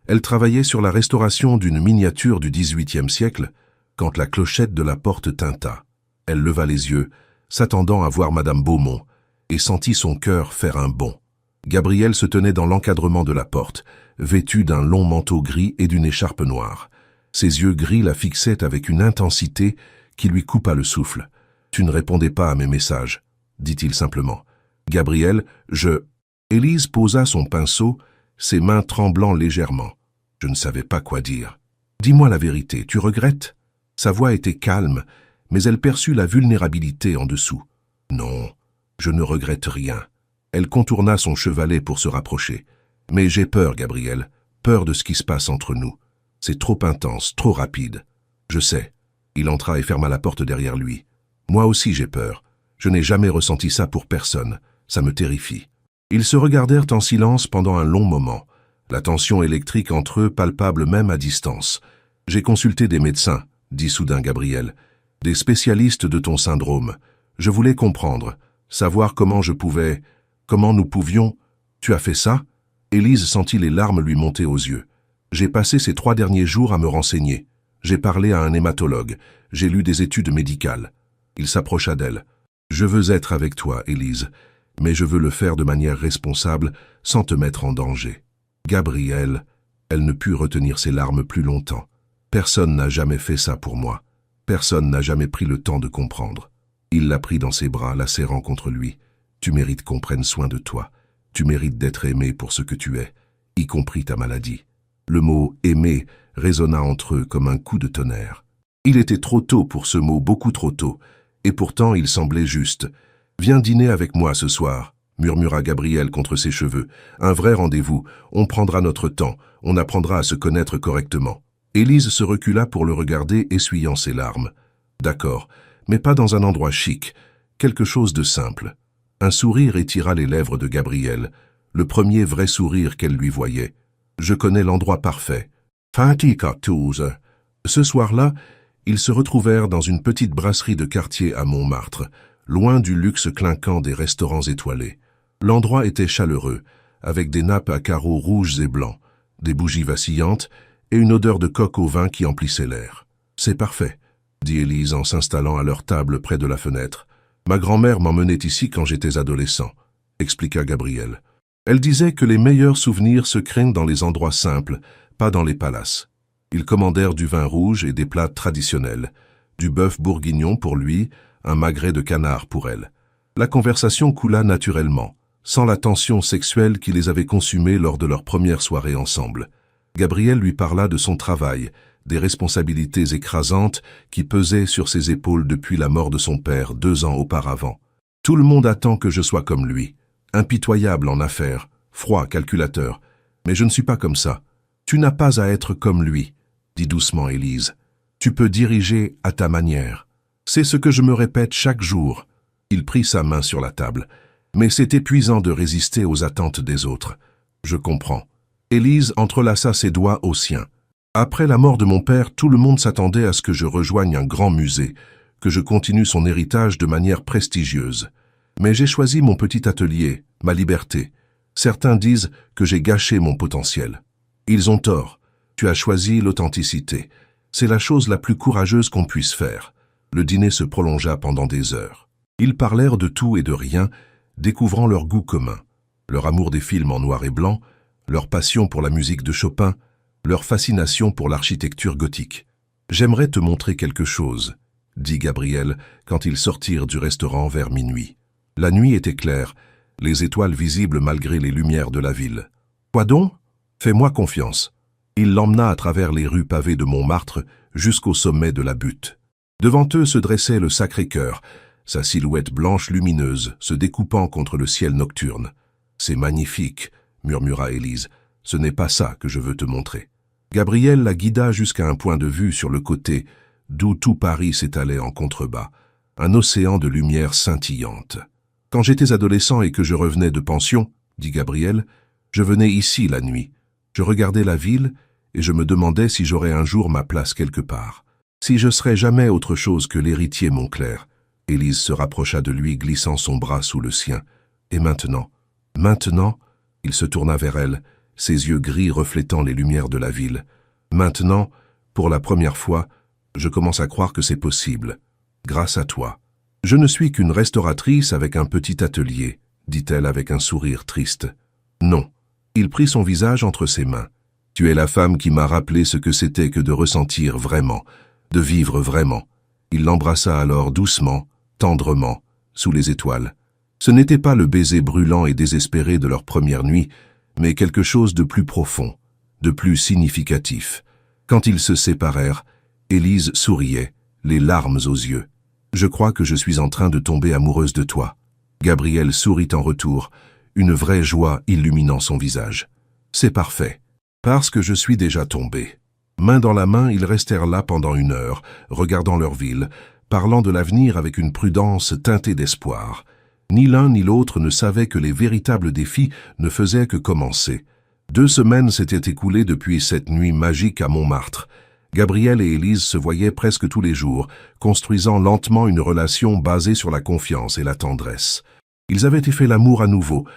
elle travaillait sur la restauration d'une miniature du XVIIIe siècle quand la clochette de la porte tinta. Elle leva les yeux, s'attendant à voir Madame Beaumont, et sentit son cœur faire un bond. Gabriel se tenait dans l'encadrement de la porte, vêtu d'un long manteau gris et d'une écharpe noire. Ses yeux gris la fixaient avec une intensité qui lui coupa le souffle. « Tu ne répondais pas à mes messages, » dit-il simplement. « Gabriel, je... » Élise posa son pinceau, ses mains tremblant légèrement. Je ne savais pas quoi dire. « Dis-moi la vérité, tu regrettes ?» Sa voix était calme, mais elle perçut la vulnérabilité en dessous. « Non, je ne regrette rien. » Elle contourna son chevalet pour se rapprocher. « Mais j'ai peur, Gabriel, peur de ce qui se passe entre nous. C'est trop intense, trop rapide. Je sais. » Il entra et ferma la porte derrière lui. « Moi aussi j'ai peur. Je n'ai jamais ressenti ça pour personne. Ça me terrifie. » Ils se regardèrent en silence pendant un long moment. La tension électrique entre eux palpable même à distance. « J'ai consulté des médecins, » dit soudain Gabriel. « Des spécialistes de ton syndrome. Je voulais comprendre, savoir comment je pouvais, comment nous pouvions... » « Tu as fait ça ?» Élise sentit les larmes lui monter aux yeux. « J'ai passé ces 3 derniers jours à me renseigner. J'ai parlé à un hématologue. J'ai lu des études médicales. » Il s'approcha d'elle. « Je veux être avec toi, Élise, mais je veux le faire de manière responsable, sans te mettre en danger. » Gabriel, elle ne put retenir ses larmes plus longtemps. Personne n'a jamais fait ça pour moi. Personne n'a jamais pris le temps de comprendre. Il la prit dans ses bras, la serrant contre lui. « Tu mérites qu'on prenne soin de toi. Tu mérites d'être aimé pour ce que tu es, y compris ta maladie. » Le mot « aimer » résonna entre eux comme un coup de tonnerre. Il était trop tôt pour ce mot, beaucoup trop tôt, et pourtant il semblait juste. « Viens dîner avec moi ce soir », murmura Gabriel contre ses cheveux. « Un vrai rendez-vous, on prendra notre temps, on apprendra à se connaître correctement. » Élise se recula pour le regarder, essuyant ses larmes. « D'accord, mais pas dans un endroit chic, quelque chose de simple. » Un sourire étira les lèvres de Gabriel, le premier vrai sourire qu'elle lui voyait. « Je connais l'endroit parfait. » Ce soir-là, ils se retrouvèrent dans une petite brasserie de quartier à Montmartre, loin du luxe clinquant des restaurants étoilés. L'endroit était chaleureux, avec des nappes à carreaux rouges et blancs, des bougies vacillantes et une odeur de coque au vin qui emplissait l'air. « C'est parfait, » dit Élise en s'installant à leur table près de la fenêtre. « Ma grand-mère m'emmenait ici quand j'étais adolescent, » expliqua Gabriel. Elle disait que les meilleurs souvenirs se créent dans les endroits simples, pas dans les palaces. Ils commandèrent du vin rouge et des plats traditionnels, du bœuf bourguignon pour lui, un magret de canard pour elle. La conversation coula naturellement, sans la tension sexuelle qui les avait consumés lors de leur première soirée ensemble. Gabriel lui parla de son travail, des responsabilités écrasantes qui pesaient sur ses épaules depuis la mort de son père 2 ans auparavant. « Tout le monde attend que je sois comme lui, impitoyable en affaires, froid, calculateur. Mais je ne suis pas comme ça. Tu n'as pas à être comme lui, » dit doucement Élise. « Tu peux diriger à ta manière. C'est ce que je me répète chaque jour. » Il prit sa main sur la table. « Mais c'est épuisant de résister aux attentes des autres. Je comprends. » Élise entrelaça ses doigts aux siens. « Après la mort de mon père, tout le monde s'attendait à ce que je rejoigne un grand musée, que je continue son héritage de manière prestigieuse. Mais j'ai choisi mon petit atelier, ma liberté. Certains disent que j'ai gâché mon potentiel. Ils ont tort. Tu as choisi l'authenticité. C'est la chose la plus courageuse qu'on puisse faire. » Le dîner se prolongea pendant des heures. Ils parlèrent de tout et de rien, découvrant leur goût commun, leur amour des films en noir et blanc, leur passion pour la musique de Chopin, leur fascination pour l'architecture gothique. « J'aimerais te montrer quelque chose, » dit Gabriel quand ils sortirent du restaurant vers minuit. La nuit était claire, les étoiles visibles malgré les lumières de la ville. « Quoi donc ? Fais-moi confiance. » Il l'emmena à travers les rues pavées de Montmartre jusqu'au sommet de la butte. Devant eux se dressait le Sacré-Cœur, sa silhouette blanche lumineuse se découpant contre le ciel nocturne. « C'est magnifique, » murmura Élise. « Ce n'est pas ça que je veux te montrer. » Gabriel la guida jusqu'à un point de vue sur le côté, d'où tout Paris s'étalait en contrebas, un océan de lumière scintillante. « Quand j'étais adolescent et que je revenais de pension, dit Gabriel, je venais ici la nuit. Je regardais la ville et je me demandais si j'aurais un jour ma place quelque part. Si je serais jamais autre chose que l'héritier Montclair. » Élise se rapprocha de lui, glissant son bras sous le sien. « Et maintenant ?» Maintenant, il se tourna vers elle, ses yeux gris reflétant les lumières de la ville. « Maintenant, pour la première fois, je commence à croire que c'est possible. Grâce à toi. » « Je ne suis qu'une restauratrice avec un petit atelier, » dit-elle avec un sourire triste. « Non. » Il prit son visage entre ses mains. « Tu es la femme qui m'a rappelé ce que c'était que de ressentir vraiment, de vivre vraiment. » Il l'embrassa alors doucement, tendrement, sous les étoiles. Ce n'était pas le baiser brûlant et désespéré de leur première nuit, mais quelque chose de plus profond, de plus significatif. Quand ils se séparèrent, Élise souriait, les larmes aux yeux. « Je crois que je suis en train de tomber amoureuse de toi. » Gabriel sourit en retour, une vraie joie illuminant son visage. « C'est parfait, parce que je suis déjà tombé. » Main dans la main, ils restèrent là pendant 1 heure, regardant leur ville, parlant de l'avenir avec une prudence teintée d'espoir. Ni l'un ni l'autre ne savaient que les véritables défis ne faisaient que commencer. 2 semaines s'étaient écoulées depuis cette nuit magique à Montmartre. Gabriel et Élise se voyaient presque tous les jours, construisant lentement une relation basée sur la confiance et la tendresse. Ils avaient fait l'amour à nouveau,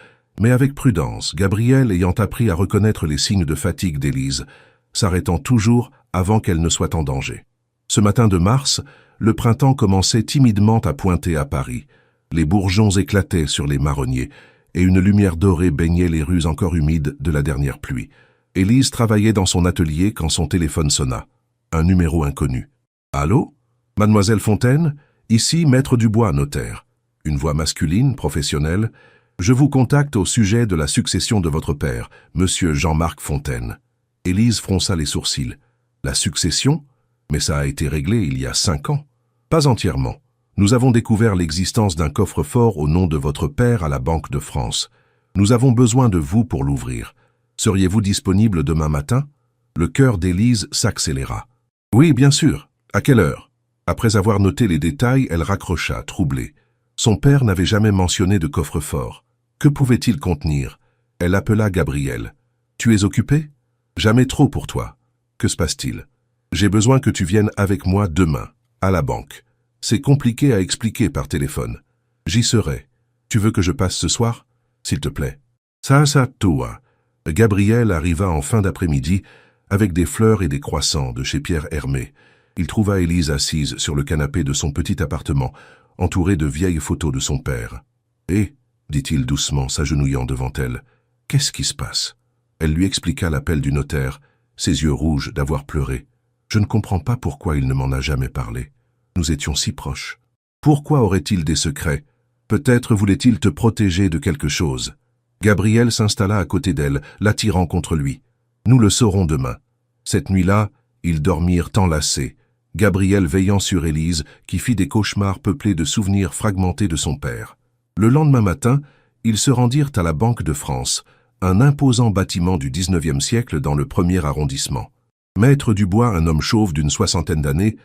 mais avec prudence, Gabriel ayant appris à reconnaître les signes de fatigue d'Élise, s'arrêtant toujours avant qu'elle ne soit en danger. Ce matin de mars, le printemps commençait timidement à pointer à Paris. Les bourgeons éclataient sur les marronniers, et une lumière dorée baignait les rues encore humides de la dernière pluie. Élise travaillait dans son atelier quand son téléphone sonna. Un numéro inconnu. « Allô ? Mademoiselle Fontaine ? Ici, Maître Dubois, notaire. » Une voix masculine, professionnelle. « Je vous contacte au sujet de la succession de votre père, Monsieur Jean-Marc Fontaine. » Élise fronça les sourcils. « La succession ? Mais ça a été réglé il y a 5 ans. » « Pas entièrement. Nous avons découvert l'existence d'un coffre-fort au nom de votre père à la Banque de France. Nous avons besoin de vous pour l'ouvrir. Seriez-vous disponible demain matin ? » Le cœur d'Élise s'accéléra. « Oui, bien sûr. À quelle heure ?» Après avoir noté les détails, elle raccrocha, troublée. Son père n'avait jamais mentionné de coffre-fort. Que pouvait-il contenir? Elle appela Gabriel. « Tu es occupé ? Jamais trop pour toi. Que se passe-t-il? J'ai besoin que tu viennes avec moi demain, à la banque. C'est compliqué à expliquer par téléphone. J'y serai. Tu veux que je passe ce soir? S'il te plaît. » Ça, toi. Gabriel arriva en fin d'après-midi avec des fleurs et des croissants de chez Pierre Hermé. Il trouva Élise assise sur le canapé de son petit appartement, entourée de vieilles photos de son père. « Et, dit-il doucement, s'agenouillant devant elle, « qu'est-ce qui se passe ?» Elle lui expliqua l'appel du notaire, ses yeux rouges d'avoir pleuré. « Je ne comprends pas pourquoi il ne m'en a jamais parlé. Nous étions si proches. Pourquoi aurait-il des secrets? Peut-être voulait-il te protéger de quelque chose. » Gabriel s'installa à côté d'elle, l'attirant contre lui. « Nous le saurons demain. » Cette nuit-là, ils dormirent enlacés, Gabriel veillant sur Élise, qui fit des cauchemars peuplés de souvenirs fragmentés de son père. Le lendemain matin, ils se rendirent à la Banque de France, un imposant bâtiment du XIXe siècle dans le 1er arrondissement. Maître Dubois, un homme chauve d'une 60aine d'années,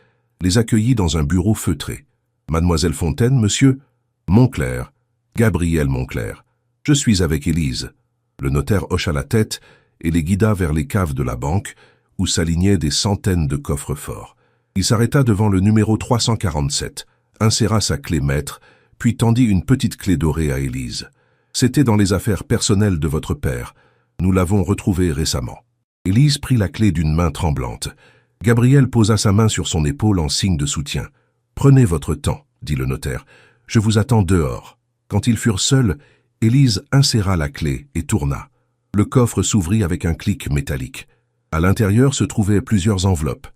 les accueillit dans un bureau feutré. « Mademoiselle Fontaine, monsieur ?»« Montclair. Gabriel Montclair. Je suis avec Élise. » Le notaire hocha la tête et les guida vers les caves de la banque, où s'alignaient des centaines de coffres forts. Il s'arrêta devant le numéro 347, inséra sa clé maître, puis tendit une petite clé dorée à Élise. « C'était dans les affaires personnelles de votre père. Nous l'avons retrouvé récemment. » Élise prit la clé d'une main tremblante. Gabriel posa sa main sur son épaule en signe de soutien. « Prenez votre temps, » dit le notaire. « Je vous attends dehors. » Quand ils furent seuls, Élise inséra la clé et tourna. Le coffre s'ouvrit avec un clic métallique. À l'intérieur se trouvaient plusieurs enveloppes.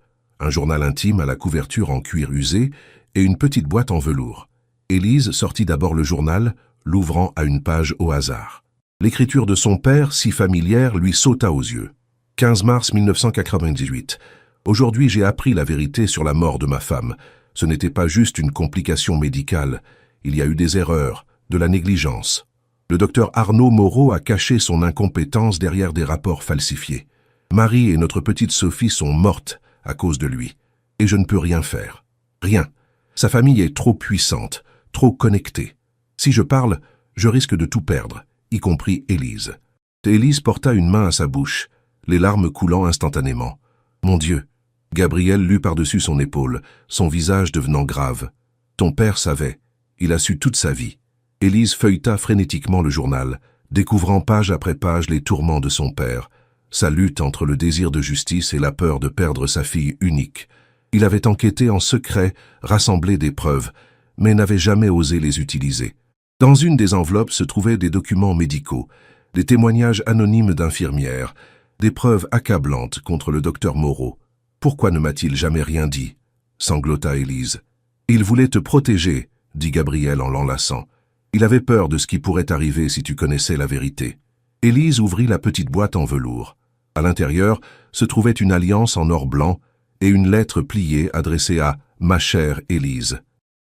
un journal intime à la couverture en cuir usé et une petite boîte en velours. Élise sortit d'abord le journal, l'ouvrant à une page au hasard. L'écriture de son père, si familière, lui sauta aux yeux. 15 mars 1998. Aujourd'hui, j'ai appris la vérité sur la mort de ma femme. Ce n'était pas juste une complication médicale. Il y a eu des erreurs, de la négligence. Le docteur Arnaud Moreau a caché son incompétence derrière des rapports falsifiés. Marie et notre petite Sophie sont mortes à cause de lui. Et je ne peux rien faire. Rien. Sa famille est trop puissante, trop connectée. Si je parle, je risque de tout perdre, y compris Élise. Élise porta une main à sa bouche, les larmes coulant instantanément. Mon Dieu! Gabriel lut par-dessus son épaule, son visage devenant grave. Ton père savait. Il a su toute sa vie. Élise feuilleta frénétiquement le journal, découvrant page après page les tourments de son père, sa lutte entre le désir de justice et la peur de perdre sa fille unique. Il avait enquêté en secret, rassemblé des preuves, mais n'avait jamais osé les utiliser. Dans une des enveloppes se trouvaient des documents médicaux, des témoignages anonymes d'infirmières, des preuves accablantes contre le docteur Moreau. Pourquoi ne m'a-t-il jamais rien dit? Sanglota Élise. Il voulait te protéger, dit Gabriel en l'enlaçant. Il avait peur de ce qui pourrait arriver si tu connaissais la vérité. Élise ouvrit la petite boîte en velours. À l'intérieur se trouvait une alliance en or blanc et une lettre pliée adressée à « Ma chère Élise ».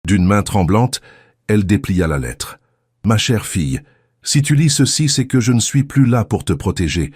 D'une main tremblante, elle déplia la lettre. « Ma chère fille, si tu lis ceci, c'est que je ne suis plus là pour te protéger.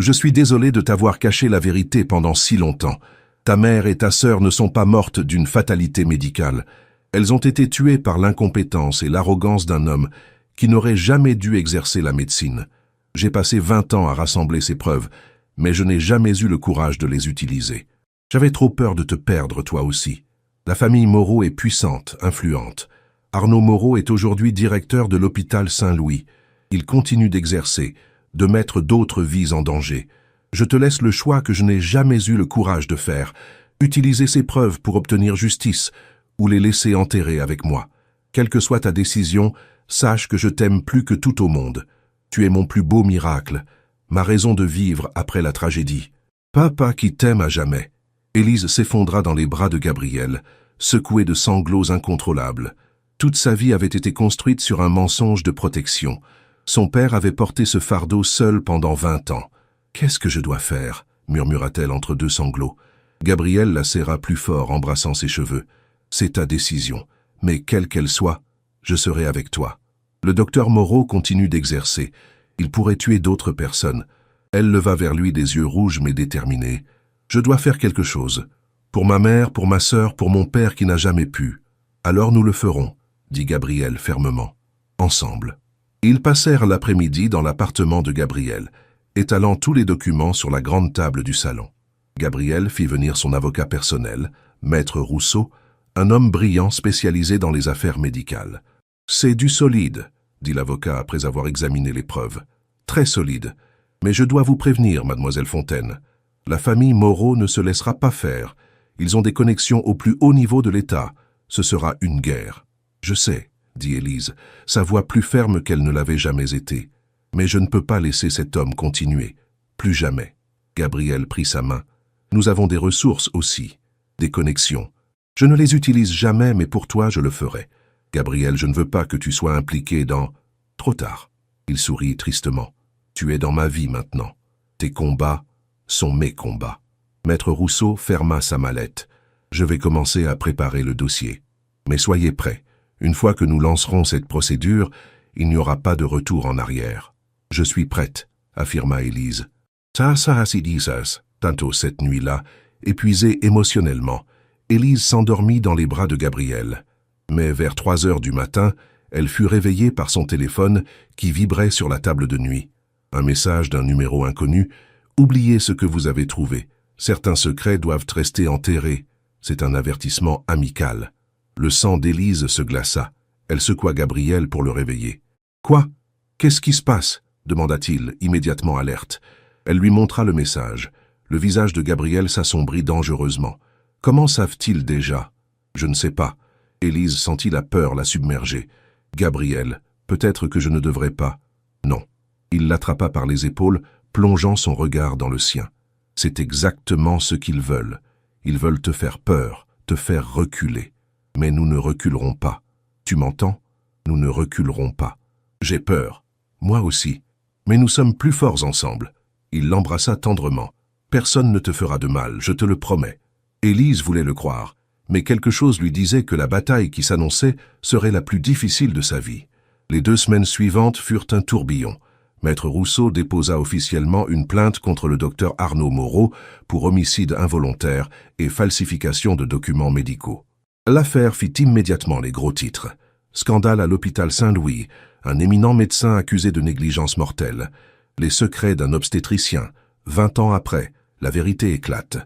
Je suis désolé de t'avoir caché la vérité pendant si longtemps. Ta mère et ta sœur ne sont pas mortes d'une fatalité médicale. Elles ont été tuées par l'incompétence et l'arrogance d'un homme qui n'aurait jamais dû exercer la médecine. J'ai passé 20 ans à rassembler ces preuves, mais je n'ai jamais eu le courage de les utiliser. J'avais trop peur de te perdre, toi aussi. La famille Moreau est puissante, influente. Arnaud Moreau est aujourd'hui directeur de l'hôpital Saint-Louis. Il continue d'exercer, de mettre d'autres vies en danger. Je te laisse le choix que je n'ai jamais eu le courage de faire. Utiliser ces preuves pour obtenir justice ou les laisser enterrer avec moi. Quelle que soit ta décision, sache que je t'aime plus que tout au monde. Tu es mon plus beau miracle, ma raison de vivre après la tragédie. Papa qui t'aime à jamais. Élise s'effondra dans les bras de Gabriel, secouée de sanglots incontrôlables. Toute sa vie avait été construite sur un mensonge de protection. Son père avait porté ce fardeau seul pendant 20 ans. « Qu'est-ce que je dois faire ?» murmura-t-elle entre deux sanglots. Gabriel la serra plus fort, embrassant ses cheveux. « C'est ta décision, mais quelle qu'elle soit, je serai avec toi. » Le docteur Moreau continue d'exercer. Il pourrait tuer d'autres personnes. Elle leva vers lui des yeux rouges mais déterminés. « Je dois faire quelque chose. Pour ma mère, pour ma sœur, pour mon père qui n'a jamais pu. Alors nous le ferons, » dit Gabriel fermement. Ensemble. Ils passèrent l'après-midi dans l'appartement de Gabriel, étalant tous les documents sur la grande table du salon. Gabriel fit venir son avocat personnel, Maître Rousseau, un homme brillant spécialisé dans les affaires médicales. « C'est du solide, » dit l'avocat après avoir examiné les preuves. « Très solide. Mais je dois vous prévenir, mademoiselle Fontaine. La famille Moreau ne se laissera pas faire. Ils ont des connexions au plus haut niveau de l'État. Ce sera une guerre. »« Je sais, » dit Élise, sa voix plus ferme qu'elle ne l'avait jamais été. « Mais je ne peux pas laisser cet homme continuer. Plus jamais. » Gabriel prit sa main. « Nous avons des ressources aussi, des connexions. Je ne les utilise jamais, mais pour toi, je le ferai. Gabriel, je ne veux pas que tu sois impliqué dans... » Trop tard. Il sourit tristement. « Tu es dans ma vie maintenant. Tes combats sont mes combats. » Maître Rousseau ferma sa mallette. « Je vais commencer à préparer le dossier. Mais soyez prêts. Une fois que nous lancerons cette procédure, il n'y aura pas de retour en arrière. »« Je suis prête, » affirma Élise. Tantôt cette nuit-là, épuisée émotionnellement, Élise s'endormit dans les bras de Gabriel. Mais vers 3 heures du matin, elle fut réveillée par son téléphone qui vibrait sur la table de nuit. Un message d'un numéro inconnu. « Oubliez ce que vous avez trouvé. Certains secrets doivent rester enterrés. C'est un avertissement amical. » Le sang d'Élise se glaça. Elle secoua Gabriel pour le réveiller. « Quoi? Qu'est-ce qui se passe ?» demanda-t-il, immédiatement alerte. Elle lui montra le message. Le visage de Gabriel s'assombrit dangereusement. « Comment savent-ils déjà ?»« Je ne sais pas. » Élise sentit la peur la submerger. « Gabriel, peut-être que je ne devrais pas. » Non. Il l'attrapa par les épaules, plongeant son regard dans le sien. « C'est exactement ce qu'ils veulent. Ils veulent te faire peur, te faire reculer. Mais nous ne reculerons pas. Tu m'entends? Nous ne reculerons pas. J'ai peur. Moi aussi. Mais nous sommes plus forts ensemble. Il l'embrassa tendrement. Personne ne te fera de mal, je te le promets. Élise voulait le croire, mais quelque chose lui disait que la bataille qui s'annonçait serait la plus difficile de sa vie. Les 2 semaines suivantes furent un tourbillon. Maître Rousseau déposa officiellement une plainte contre le docteur Arnaud Moreau pour homicide involontaire et falsification de documents médicaux. L'affaire fit immédiatement les gros titres. Scandale à l'hôpital Saint-Louis, un éminent médecin accusé de négligence mortelle. Les secrets d'un obstétricien. 20 ans après, la vérité éclate.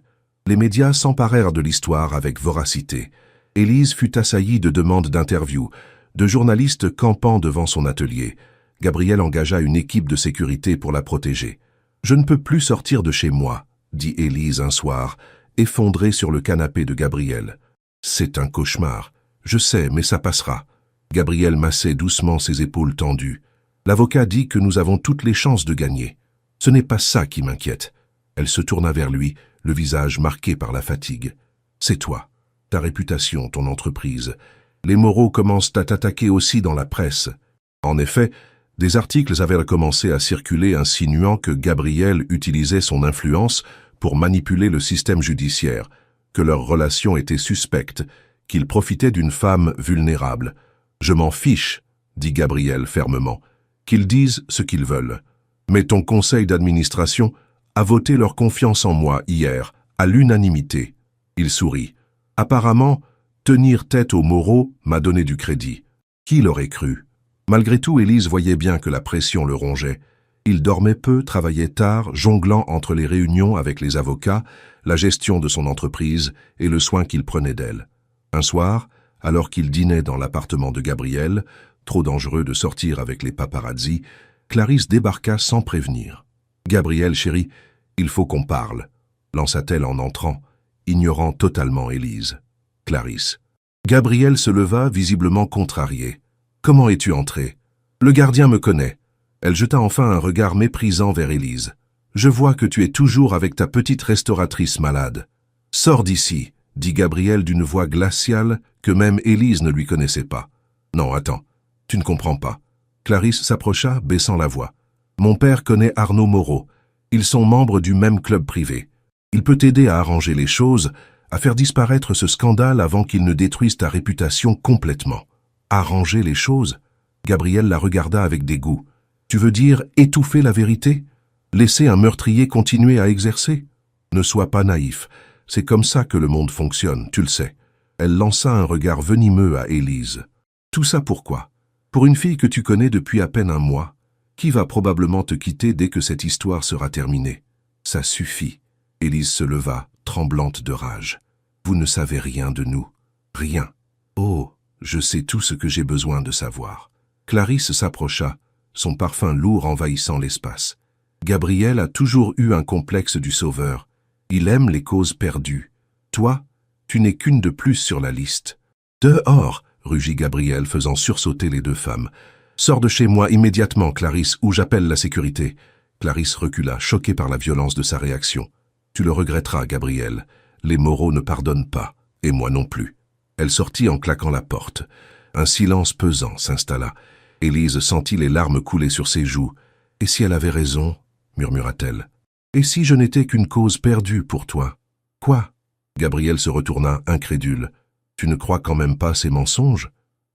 Les médias s'emparèrent de l'histoire avec voracité. Élise fut assaillie de demandes d'interview, de journalistes campant devant son atelier. Gabriel engagea une équipe de sécurité pour la protéger. « Je ne peux plus sortir de chez moi », dit Élise un soir, effondrée sur le canapé de Gabriel. « C'est un cauchemar. Je sais, mais ça passera. » Gabriel massait doucement ses épaules tendues. « L'avocat dit que nous avons toutes les chances de gagner. Ce n'est pas ça qui m'inquiète. » Elle se tourna vers lui, le visage marqué par la fatigue. « C'est toi, ta réputation, ton entreprise. Les Moreau commencent à t'attaquer aussi dans la presse. » En effet, des articles avaient commencé à circuler insinuant que Gabriel utilisait son influence pour manipuler le système judiciaire, que leur relation était suspecte, qu'il profitait d'une femme vulnérable. « Je m'en fiche, » dit Gabriel fermement, « qu'ils disent ce qu'ils veulent. Mais ton conseil d'administration a voté leur confiance en moi hier, à l'unanimité. » Il sourit. « Apparemment, tenir tête aux Moreau m'a donné du crédit. Qui l'aurait cru ?» Malgré tout, Élise voyait bien que la pression le rongeait. Il dormait peu, travaillait tard, jonglant entre les réunions avec les avocats, la gestion de son entreprise et le soin qu'il prenait d'elle. Un soir, alors qu'il dînait dans l'appartement de Gabriel, trop dangereux de sortir avec les paparazzi, Clarisse débarqua sans prévenir. « Gabriel, chérie, il faut qu'on parle », lança-t-elle en entrant, ignorant totalement Élise. Clarisse. Gabriel se leva, visiblement contrarié. « Comment es-tu entrée ? Le gardien me connaît. » Elle jeta enfin un regard méprisant vers Élise. « Je vois que tu es toujours avec ta petite restauratrice malade. »« Sors d'ici », dit Gabriel d'une voix glaciale que même Élise ne lui connaissait pas. « Non, attends, tu ne comprends pas. » Clarisse s'approcha, baissant la voix. « Mon père connaît Arnaud Moreau. Ils sont membres du même club privé. Il peut t'aider à arranger les choses, à faire disparaître ce scandale avant qu'il ne détruise ta réputation complètement. » Arranger les choses? Gabriel la regarda avec dégoût. Tu veux dire étouffer la vérité? Laisser un meurtrier continuer à exercer? Ne sois pas naïf. C'est comme ça que le monde fonctionne, tu le sais. Elle lança un regard venimeux à Élise. Tout ça pourquoi? Pour une fille que tu connais depuis à peine un mois, qui va probablement te quitter dès que cette histoire sera terminée. Ça suffit. Élise se leva, tremblante de rage. Vous ne savez rien de nous. Rien. Oh, je sais tout ce que j'ai besoin de savoir. Clarisse s'approcha, son parfum lourd envahissant l'espace. Gabriel a toujours eu un complexe du sauveur. Il aime les causes perdues. Toi, tu n'es qu'une de plus sur la liste. Dehors, rugit Gabriel, faisant sursauter les 2 femmes. Sors de chez moi immédiatement, Clarisse, ou j'appelle la sécurité. Clarisse recula, choquée par la violence de sa réaction. Tu le regretteras, Gabriel. Les Moreau ne pardonnent pas, et moi non plus. Elle sortit en claquant la porte. Un silence pesant s'installa. Élise sentit les larmes couler sur ses joues. « Et si elle avait raison ?» murmura-t-elle. « Et si je n'étais qu'une cause perdue pour toi ?»« Quoi ?» Gabriel se retourna, incrédule. « Tu ne crois quand même pas ces mensonges ?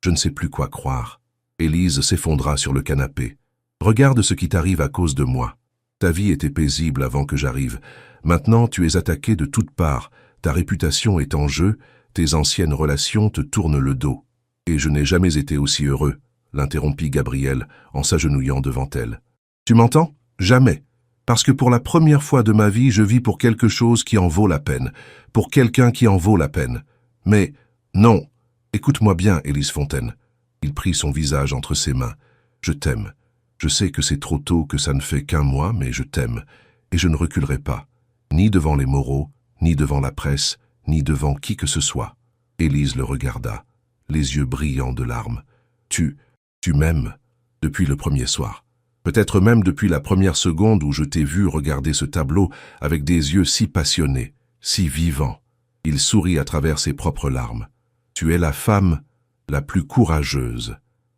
Je ne sais plus quoi croire. » Élise s'effondra sur le canapé. « Regarde ce qui t'arrive à cause de moi. Ta vie était paisible avant que j'arrive. Maintenant, tu es attaqué de toutes parts. Ta réputation est en jeu. Tes anciennes relations te tournent le dos. Et je n'ai jamais été aussi heureux, » l'interrompit Gabriel en s'agenouillant devant elle. « Tu m'entends? Jamais. Parce que pour la première fois de ma vie, je vis pour quelque chose qui en vaut la peine, pour quelqu'un qui en vaut la peine. Mais non, écoute-moi bien, Élise Fontaine. » Il prit son visage entre ses mains. « Je t'aime. Je sais que c'est trop tôt, que ça ne fait qu'1 mois, mais je t'aime. Et je ne reculerai pas, ni devant les Moreau, ni devant la presse, ni devant qui que ce soit. » Élise le regarda, les yeux brillants de larmes. « Tu m'aimes depuis le premier soir. Peut-être même depuis la première seconde où je t'ai vu regarder ce tableau avec des yeux si passionnés, si vivants. Il sourit à travers ses propres larmes. Tu es la femme la plus courageuse,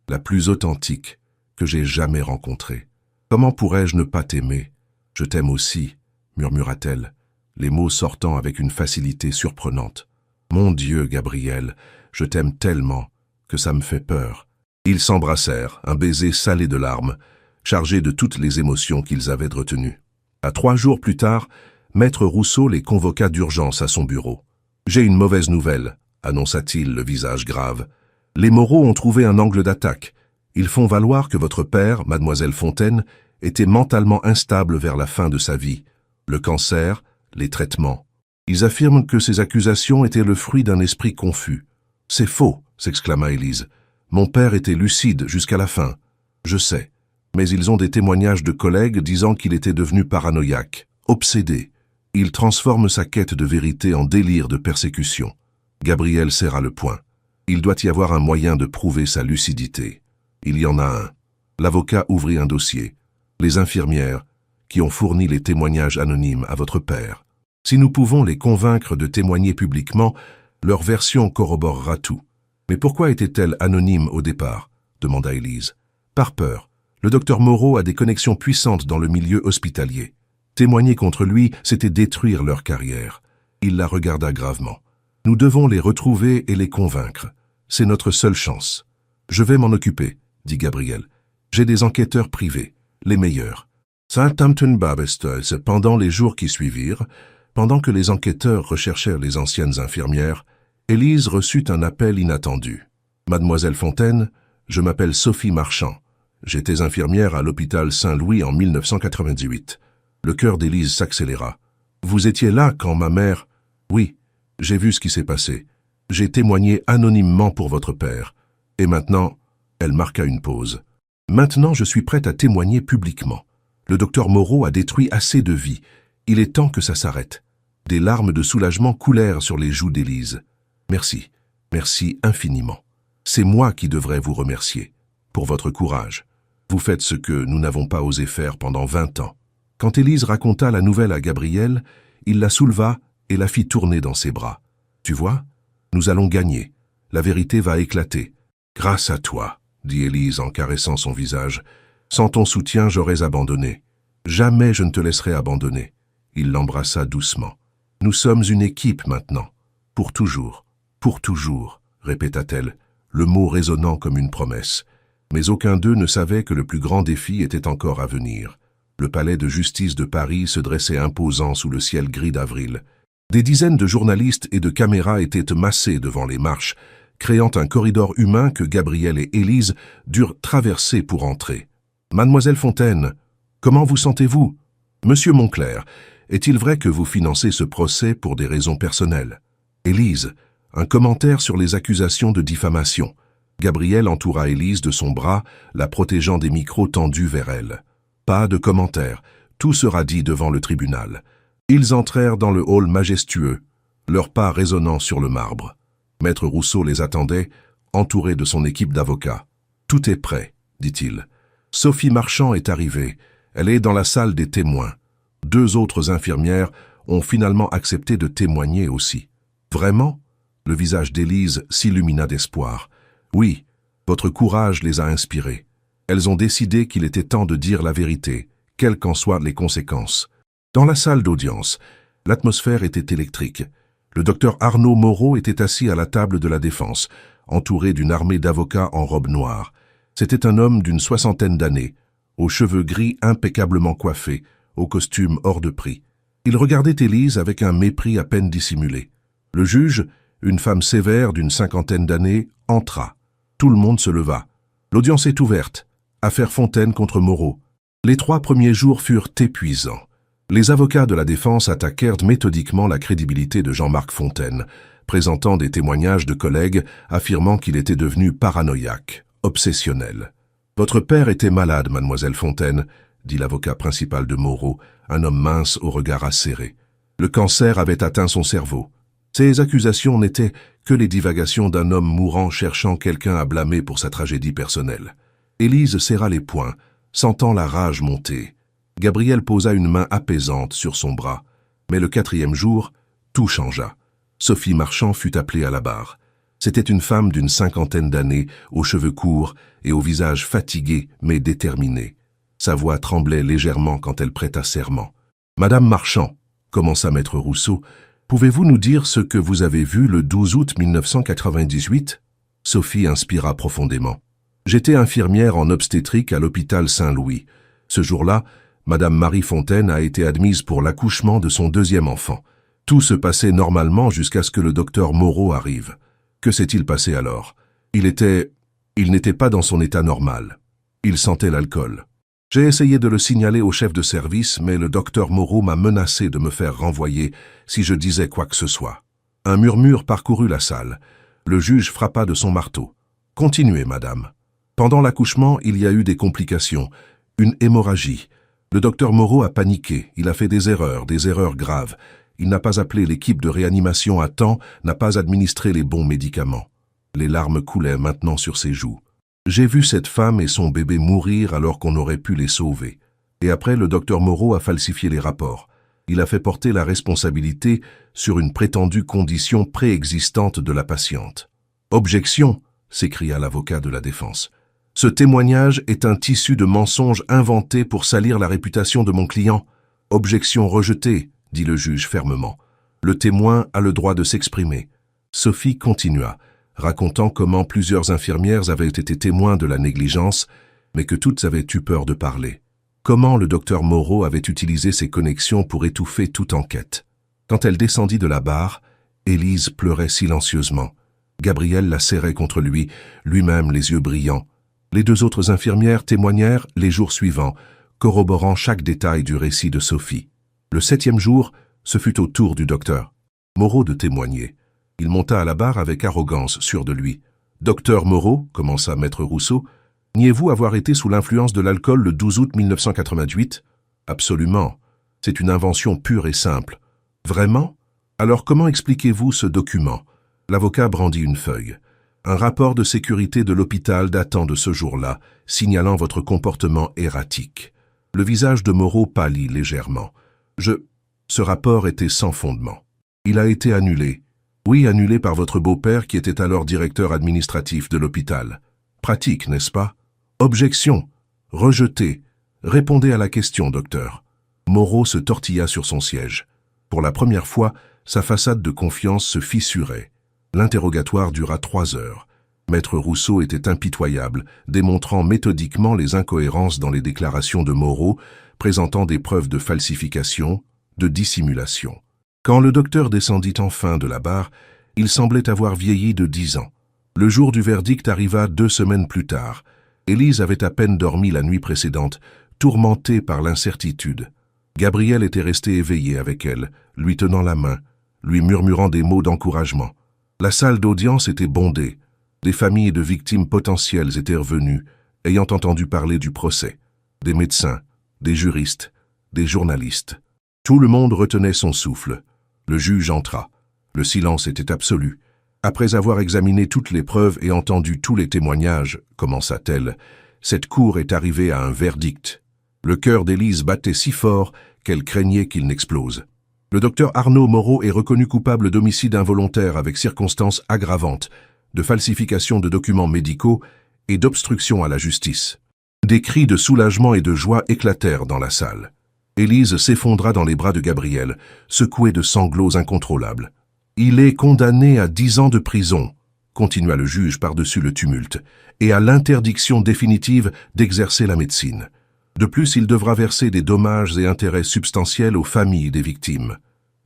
la plus authentique que j'ai jamais rencontrée. Comment pourrais-je ne pas t'aimer? Je t'aime aussi, murmura-t-elle, les mots sortant avec une facilité surprenante. Mon Dieu, Gabriel, je t'aime tellement que ça me fait peur. Ils s'embrassèrent, un baiser salé de larmes, chargé de toutes les émotions qu'ils avaient retenues. 3 jours plus tard, Maître Rousseau les convoqua d'urgence à son bureau. « J'ai une mauvaise nouvelle », annonça-t-il, le visage grave. « Les Moreau ont trouvé un angle d'attaque. Ils font valoir que votre père, mademoiselle Fontaine, était mentalement instable vers la fin de sa vie. Le cancer, les traitements. Ils affirment que ces accusations étaient le fruit d'un esprit confus. « C'est faux », s'exclama Élise. « Mon père était lucide jusqu'à la fin. Je sais. Mais ils ont des témoignages de collègues disant qu'il était devenu paranoïaque, obsédé. Il transforme sa quête de vérité en délire de persécution. » Gabriel serra le poing. Il doit y avoir un moyen de prouver sa lucidité. Il y en a un. L'avocat ouvrit un dossier. Les infirmières qui ont fourni les témoignages anonymes à votre père. Si nous pouvons les convaincre de témoigner publiquement, leur version corroborera tout. Mais pourquoi était-elle anonyme au départ? Demanda Élise. Par peur. Le docteur Moreau a des connexions puissantes dans le milieu hospitalier. Témoigner contre lui, c'était détruire leur carrière. Il la regarda gravement. Nous devons les retrouver et les convaincre. C'est notre seule chance. Je vais m'en occuper, dit Gabriel. J'ai des enquêteurs privés, les meilleurs. Pendant les jours qui suivirent, pendant que les enquêteurs recherchèrent les anciennes infirmières, Élise reçut un appel inattendu. Mademoiselle Fontaine, je m'appelle Sophie Marchand. J'étais infirmière à l'hôpital Saint-Louis en 1998. Le cœur d'Élise s'accéléra. Vous étiez là quand ma mère... Oui, j'ai vu ce qui s'est passé. J'ai témoigné anonymement pour votre père. Et maintenant, elle marqua une pause. Maintenant, je suis prête à témoigner publiquement. Le docteur Moreau a détruit assez de vies. Il est temps que ça s'arrête. Des larmes de soulagement coulèrent sur les joues d'Élise. Merci, merci infiniment. C'est moi qui devrais vous remercier. Pour votre courage. Vous faites ce que nous n'avons pas osé faire pendant 20 ans. Quand Élise raconta la nouvelle à Gabriel, il la souleva et la fit tourner dans ses bras. Tu vois, nous allons gagner. La vérité va éclater. Grâce à toi, dit Élise en caressant son visage. Sans ton soutien, j'aurais abandonné. Jamais je ne te laisserai abandonner. Il l'embrassa doucement. Nous sommes une équipe maintenant. Pour toujours, répéta-t-elle, le mot résonnant comme une promesse. Mais aucun d'eux ne savait que le plus grand défi était encore à venir. Le palais de justice de Paris se dressait imposant sous le ciel gris d'avril. Des dizaines de journalistes et de caméras étaient massés devant les marches, créant un corridor humain que Gabriel et Élise durent traverser pour entrer. « Mademoiselle Fontaine, comment vous sentez-vous? Monsieur Monclerc, est-il vrai que vous financez ce procès pour des raisons personnelles? » Élise, un commentaire sur les accusations de diffamation. Gabriel entoura Élise de son bras, la protégeant des micros tendus vers elle. Pas de commentaires, tout sera dit devant le tribunal. Ils entrèrent dans le hall majestueux, leurs pas résonnant sur le marbre. Maître Rousseau les attendait, entouré de son équipe d'avocats. « Tout est prêt, dit-il. Sophie Marchand est arrivée. Elle est dans la salle des témoins. 2 autres infirmières ont finalement accepté de témoigner aussi. » Vraiment? Le visage d'Élise s'illumina d'espoir. « Oui, votre courage les a inspirées. Elles ont décidé qu'il était temps de dire la vérité, quelles qu'en soient les conséquences. » Dans la salle d'audience, l'atmosphère était électrique. Le docteur Arnaud Moreau était assis à la table de la défense, entouré d'une armée d'avocats en robe noire. C'était un homme d'une 60aine d'années, aux cheveux gris impeccablement coiffés, au costume hors de prix. Il regardait Élise avec un mépris à peine dissimulé. Le juge, une femme sévère d'une 50aine d'années, entra. Tout le monde se leva. L'audience est ouverte. Affaire Fontaine contre Moreau. Les 3 premiers jours furent épuisants. Les avocats de la défense attaquèrent méthodiquement la crédibilité de Jean-Marc Fontaine, présentant des témoignages de collègues affirmant qu'il était devenu paranoïaque, obsessionnel. « Votre père était malade, mademoiselle Fontaine », dit l'avocat principal de Moreau, un homme mince au regard acéré. Le cancer avait atteint son cerveau. Ces accusations n'étaient que les divagations d'un homme mourant cherchant quelqu'un à blâmer pour sa tragédie personnelle. Élise serra les poings, sentant la rage monter. Gabriel posa une main apaisante sur son bras. Mais le 4e jour, tout changea. Sophie Marchand fut appelée à la barre. C'était une femme d'une 50aine d'années, aux cheveux courts et au visage fatigué mais déterminé. Sa voix tremblait légèrement quand elle prêta serment. « Madame Marchand, commença maître Rousseau, pouvez-vous nous dire ce que vous avez vu le 12 août 1998 ?» Sophie inspira profondément. « J'étais infirmière en obstétrique à l'hôpital Saint-Louis. Ce jour-là, Madame Marie Fontaine a été admise pour l'accouchement de son deuxième enfant. Tout se passait normalement jusqu'à ce que le docteur Moreau arrive. Que s'est-il passé alors? Il n'était pas dans son état normal. Il sentait l'alcool. J'ai essayé de le signaler au chef de service, mais le docteur Moreau m'a menacé de me faire renvoyer si je disais quoi que ce soit. Un murmure parcourut la salle. Le juge frappa de son marteau. « Continuez, madame. Pendant l'accouchement, il y a eu des complications, une hémorragie. Le docteur Moreau a paniqué, il a fait des erreurs graves. Il n'a pas appelé l'équipe de réanimation à temps, n'a pas administré les bons médicaments. » Les larmes coulaient maintenant sur ses joues. J'ai vu cette femme et son bébé mourir alors qu'on aurait pu les sauver. Et après, le docteur Moreau a falsifié les rapports. Il a fait porter la responsabilité sur une prétendue condition préexistante de la patiente. « Objection !» s'écria l'avocat de la défense. « Ce témoignage est un tissu de mensonges inventés pour salir la réputation de mon client. Objection rejetée !» dit le juge fermement. « Le témoin a le droit de s'exprimer. » Sophie continua, racontant comment plusieurs infirmières avaient été témoins de la négligence, mais que toutes avaient eu peur de parler. Comment le docteur Moreau avait utilisé ses connexions pour étouffer toute enquête. Quand elle descendit de la barre, Élise pleurait silencieusement. Gabriel la serrait contre lui, lui-même les yeux brillants. Les deux autres infirmières témoignèrent les jours suivants, corroborant chaque détail du récit de Sophie. Le 7e jour, ce fut au tour du docteur Moreau de témoigner. Il monta à la barre avec arrogance, sûr de lui. « Docteur Moreau, commença maître Rousseau, niez-vous avoir été sous l'influence de l'alcool le 12 août 1988 ?»« Absolument. C'est une invention pure et simple. »« Vraiment? Alors comment expliquez-vous ce document ?» L'avocat brandit une feuille. « Un rapport de sécurité de l'hôpital datant de ce jour-là, signalant votre comportement erratique. » Le visage de Moreau pâlit légèrement. Ce rapport était sans fondement. Il a été annulé. Oui, annulé par votre beau-père qui était alors directeur administratif de l'hôpital. Pratique, n'est-ce pas? Objection. Rejeté. Répondez à la question, docteur. Moreau se tortilla sur son siège. Pour la première fois, sa façade de confiance se fissurait. L'interrogatoire dura 3 heures. Maître Rousseau était impitoyable, démontrant méthodiquement les incohérences dans les déclarations de Moreau, présentant des preuves de falsification, de dissimulation. Quand le docteur descendit enfin de la barre, il semblait avoir vieilli de 10 ans. Le jour du verdict arriva 2 semaines plus tard. Élise avait à peine dormi la nuit précédente, tourmentée par l'incertitude. Gabriel était resté éveillé avec elle, lui tenant la main, lui murmurant des mots d'encouragement. La salle d'audience était bondée. Des familles de victimes potentielles étaient revenues, ayant entendu parler du procès. Des médecins, des juristes, des journalistes. Tout le monde retenait son souffle. Le juge entra. Le silence était absolu. Après avoir examiné toutes les preuves et entendu tous les témoignages, commença-t-elle, cette cour est arrivée à un verdict. Le cœur d'Élise battait si fort qu'elle craignait qu'il n'explose. Le docteur Arnaud Moreau est reconnu coupable d'homicide involontaire avec circonstances aggravantes, de falsification de documents médicaux et d'obstruction à la justice. Des cris de soulagement et de joie éclatèrent dans la salle. Élise s'effondra dans les bras de Gabriel, secouée de sanglots incontrôlables. « Il est condamné à 10 ans de prison », continua le juge par-dessus le tumulte, « et à l'interdiction définitive d'exercer la médecine. De plus, il devra verser des dommages et intérêts substantiels aux familles des victimes. »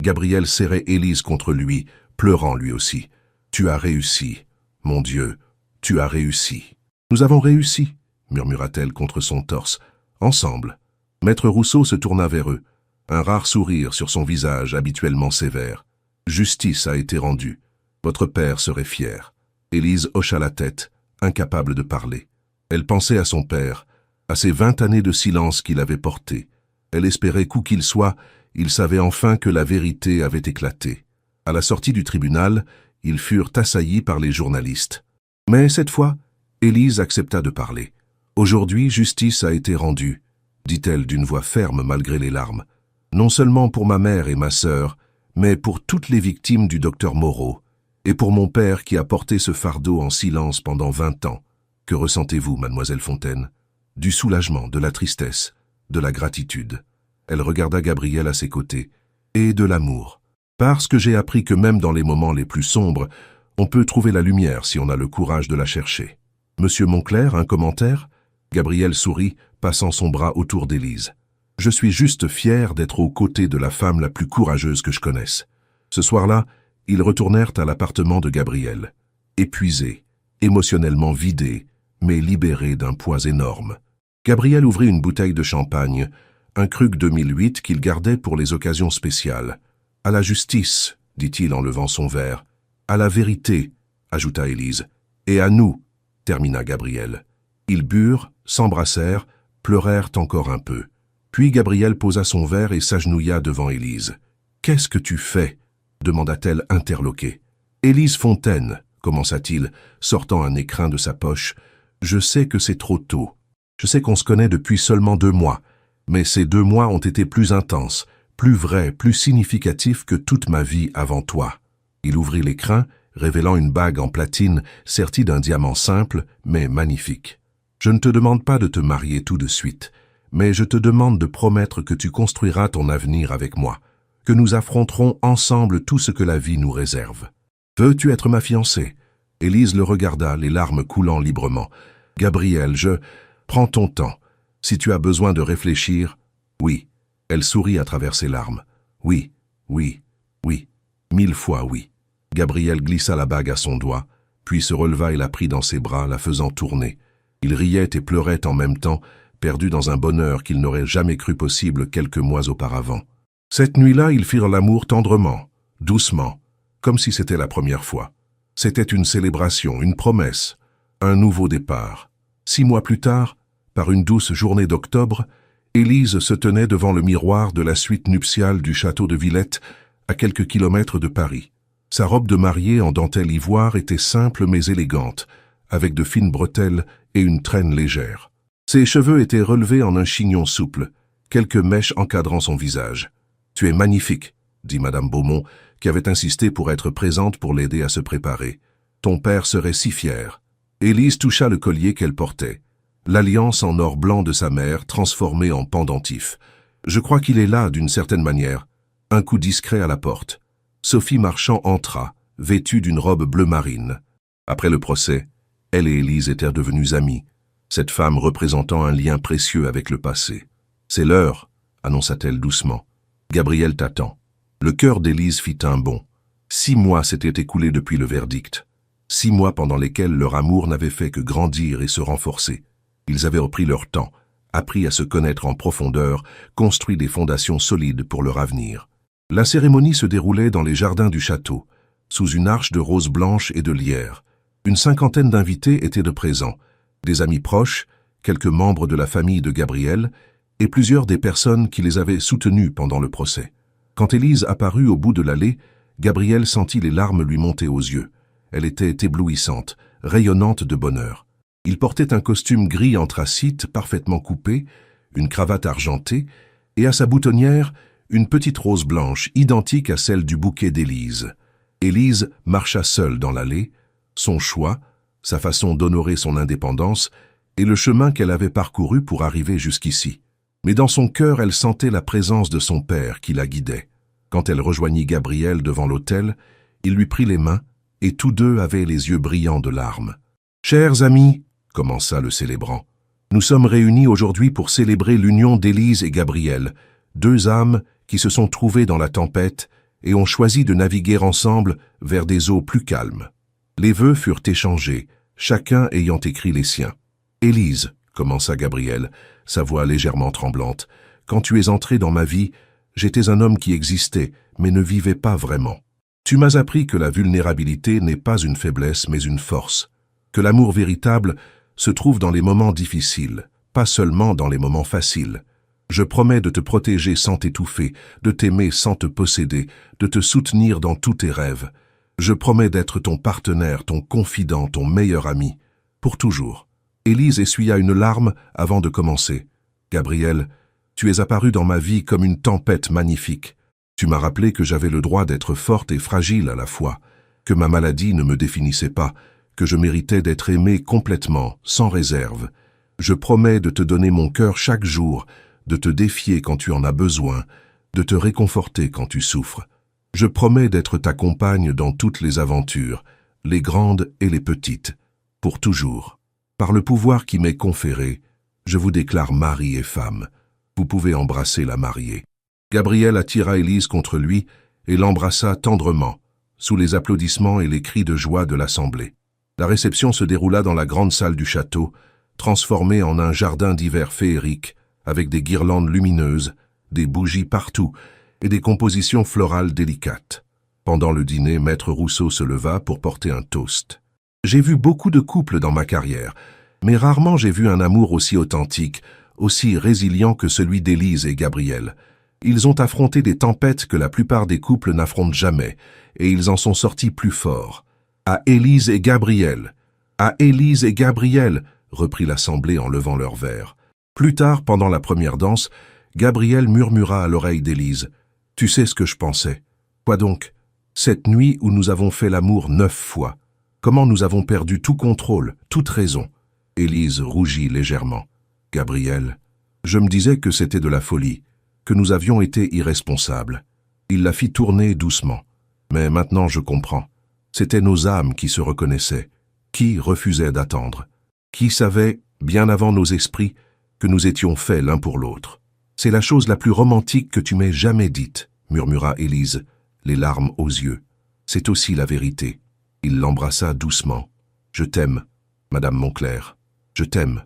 Gabriel serrait Élise contre lui, pleurant lui aussi. « Tu as réussi, mon Dieu, tu as réussi. »« Nous avons réussi, » murmura-t-elle contre son torse. « Ensemble. » Maître Rousseau se tourna vers eux, un rare sourire sur son visage habituellement sévère. « Justice a été rendue. Votre père serait fier. » Élise hocha la tête, incapable de parler. Elle pensait à son père, à ces 20 années de silence qu'il avait portées. Elle espérait qu'où qu'il soit, il savait enfin que la vérité avait éclaté. À la sortie du tribunal, ils furent assaillis par les journalistes. Mais cette fois, Élise accepta de parler. « Aujourd'hui, justice a été rendue, » dit-elle d'une voix ferme malgré les larmes. « Non seulement pour ma mère et ma sœur, mais pour toutes les victimes du docteur Moreau, et pour mon père qui a porté ce fardeau en silence pendant 20 ans. Que ressentez-vous, mademoiselle Fontaine? Du soulagement, de la tristesse, de la gratitude. Elle regarda Gabriel à ses côtés. Et de l'amour. Parce que j'ai appris que même dans les moments les plus sombres, on peut trouver la lumière si on a le courage de la chercher. Monsieur Moncler, un commentaire? Gabriel sourit, passant son bras autour d'Élise. Je suis juste fier d'être aux côtés de la femme la plus courageuse que je connaisse. Ce soir-là, ils retournèrent à l'appartement de Gabriel, épuisés, émotionnellement vidés, mais libérés d'un poids énorme. Gabriel ouvrit une bouteille de champagne, un Krug 2008 qu'il gardait pour les occasions spéciales. « À la justice », dit-il en levant son verre. « À la vérité », ajouta Élise. « Et à nous », termina Gabriel. Ils burent, s'embrassèrent, pleurèrent encore un peu. Puis Gabriel posa son verre et s'agenouilla devant Élise. « Qu'est-ce que tu fais ?» demanda-t-elle interloquée. « Élise Fontaine », commença-t-il, sortant un écrin de sa poche. « Je sais que c'est trop tôt. Je sais qu'on se connaît depuis seulement 2 mois, mais ces 2 mois ont été plus intenses, plus vrais, plus significatifs que toute ma vie avant toi. » Il ouvrit l'écrin, révélant une bague en platine sertie d'un diamant simple, mais magnifique. « Je ne te demande pas de te marier tout de suite, mais je te demande de promettre que tu construiras ton avenir avec moi, que nous affronterons ensemble tout ce que la vie nous réserve. Veux-tu être ma fiancée ?» Élise le regarda, les larmes coulant librement. « Gabriel, prends ton temps. Si tu as besoin de réfléchir, oui. » Elle sourit à travers ses larmes. « Oui, oui, oui, 1000 fois oui. » Gabriel glissa la bague à son doigt, puis se releva et la prit dans ses bras, la faisant tourner. Il riait et pleurait en même temps, perdu dans un bonheur qu'il n'aurait jamais cru possible quelques mois auparavant. Cette nuit-là, ils firent l'amour tendrement, doucement, comme si c'était la première fois. C'était une célébration, une promesse, un nouveau départ. 6 mois plus tard, par une douce journée d'octobre, Élise se tenait devant le miroir de la suite nuptiale du château de Villette, à quelques kilomètres de Paris. Sa robe de mariée en dentelle ivoire était simple mais élégante, avec de fines bretelles et une traîne légère. Ses cheveux étaient relevés en un chignon souple, quelques mèches encadrant son visage. « Tu es magnifique », dit Madame Beaumont, qui avait insisté pour être présente pour l'aider à se préparer. « Ton père serait si fier. » Élise toucha le collier qu'elle portait, l'alliance en or blanc de sa mère transformée en pendentif. « Je crois qu'il est là, d'une certaine manière. » Un coup discret à la porte. Sophie Marchand entra, vêtue d'une robe bleu marine. Après le procès, elle et Élise étaient devenues amies, cette femme représentant un lien précieux avec le passé. « C'est l'heure », annonça-t-elle doucement. « Gabriel t'attend. » Le cœur d'Élise fit un bond. 6 mois s'étaient écoulés depuis le verdict. 6 mois pendant lesquels leur amour n'avait fait que grandir et se renforcer. Ils avaient repris leur temps, appris à se connaître en profondeur, construit des fondations solides pour leur avenir. La cérémonie se déroulait dans les jardins du château, sous une arche de roses blanches et de lierre. Une 50aine d'invités étaient de présents, des amis proches, quelques membres de la famille de Gabriel et plusieurs des personnes qui les avaient soutenus pendant le procès. Quand Élise apparut au bout de l'allée, Gabriel sentit les larmes lui monter aux yeux. Elle était éblouissante, rayonnante de bonheur. Il portait un costume gris anthracite parfaitement coupé, une cravate argentée, et à sa boutonnière, une petite rose blanche identique à celle du bouquet d'Élise. Élise marcha seule dans l'allée, son choix, sa façon d'honorer son indépendance et le chemin qu'elle avait parcouru pour arriver jusqu'ici. Mais dans son cœur, elle sentait la présence de son père qui la guidait. Quand elle rejoignit Gabriel devant l'autel, il lui prit les mains et tous deux avaient les yeux brillants de larmes. « Chers amis, » commença le célébrant, « nous sommes réunis aujourd'hui pour célébrer l'union d'Élise et Gabriel, 2 âmes qui se sont trouvées dans la tempête et ont choisi de naviguer ensemble vers des eaux plus calmes. » Les vœux furent échangés, chacun ayant écrit les siens. « Élise, » commença Gabriel, sa voix légèrement tremblante, « quand tu es entrée dans ma vie, j'étais un homme qui existait, mais ne vivait pas vraiment. Tu m'as appris que la vulnérabilité n'est pas une faiblesse, mais une force, que l'amour véritable se trouve dans les moments difficiles, pas seulement dans les moments faciles. Je promets de te protéger sans t'étouffer, de t'aimer sans te posséder, de te soutenir dans tous tes rêves. Je promets d'être ton partenaire, ton confident, ton meilleur ami, pour toujours. » Élise essuya une larme avant de commencer. « Gabriel, tu es apparu dans ma vie comme une tempête magnifique. Tu m'as rappelé que j'avais le droit d'être forte et fragile à la fois, que ma maladie ne me définissait pas, que je méritais d'être aimée complètement, sans réserve. Je promets de te donner mon cœur chaque jour, de te défier quand tu en as besoin, de te réconforter quand tu souffres. Je promets d'être ta compagne dans toutes les aventures, les grandes et les petites, pour toujours. Par le pouvoir qui m'est conféré, je vous déclare mari et femme. Vous pouvez embrasser la mariée. Gabriel attira Élise contre lui et l'embrassa tendrement, sous les applaudissements et les cris de joie de l'assemblée. La réception se déroula dans la grande salle du château, transformée en un jardin d'hiver féerique, avec des guirlandes lumineuses, des bougies partout et des compositions florales délicates. Pendant le dîner, Maître Rousseau se leva pour porter un toast. J'ai vu beaucoup de couples dans ma carrière, mais rarement j'ai vu un amour aussi authentique, aussi résilient que celui d'Élise et Gabriel. Ils ont affronté des tempêtes que la plupart des couples n'affrontent jamais, et ils en sont sortis plus forts. À Élise et Gabriel, à Élise et Gabriel, reprit l'assemblée en levant leurs verres. Plus tard, pendant la première danse, Gabriel murmura à l'oreille d'Élise. « Tu sais ce que je pensais. Quoi donc? Cette nuit où nous avons fait l'amour 9 fois. Comment nous avons perdu tout contrôle, toute raison. » Élise rougit légèrement. « Gabriel, je me disais que c'était de la folie, que nous avions été irresponsables. » Il la fit tourner doucement. « Mais maintenant je comprends. C'étaient nos âmes qui se reconnaissaient, qui refusaient d'attendre, qui savaient, bien avant nos esprits, que nous étions faits l'un pour l'autre. C'est la chose la plus romantique que tu m'aies jamais dite, murmura Élise, les larmes aux yeux. C'est aussi la vérité. Il l'embrassa doucement. Je t'aime, Madame Montclair. Je t'aime,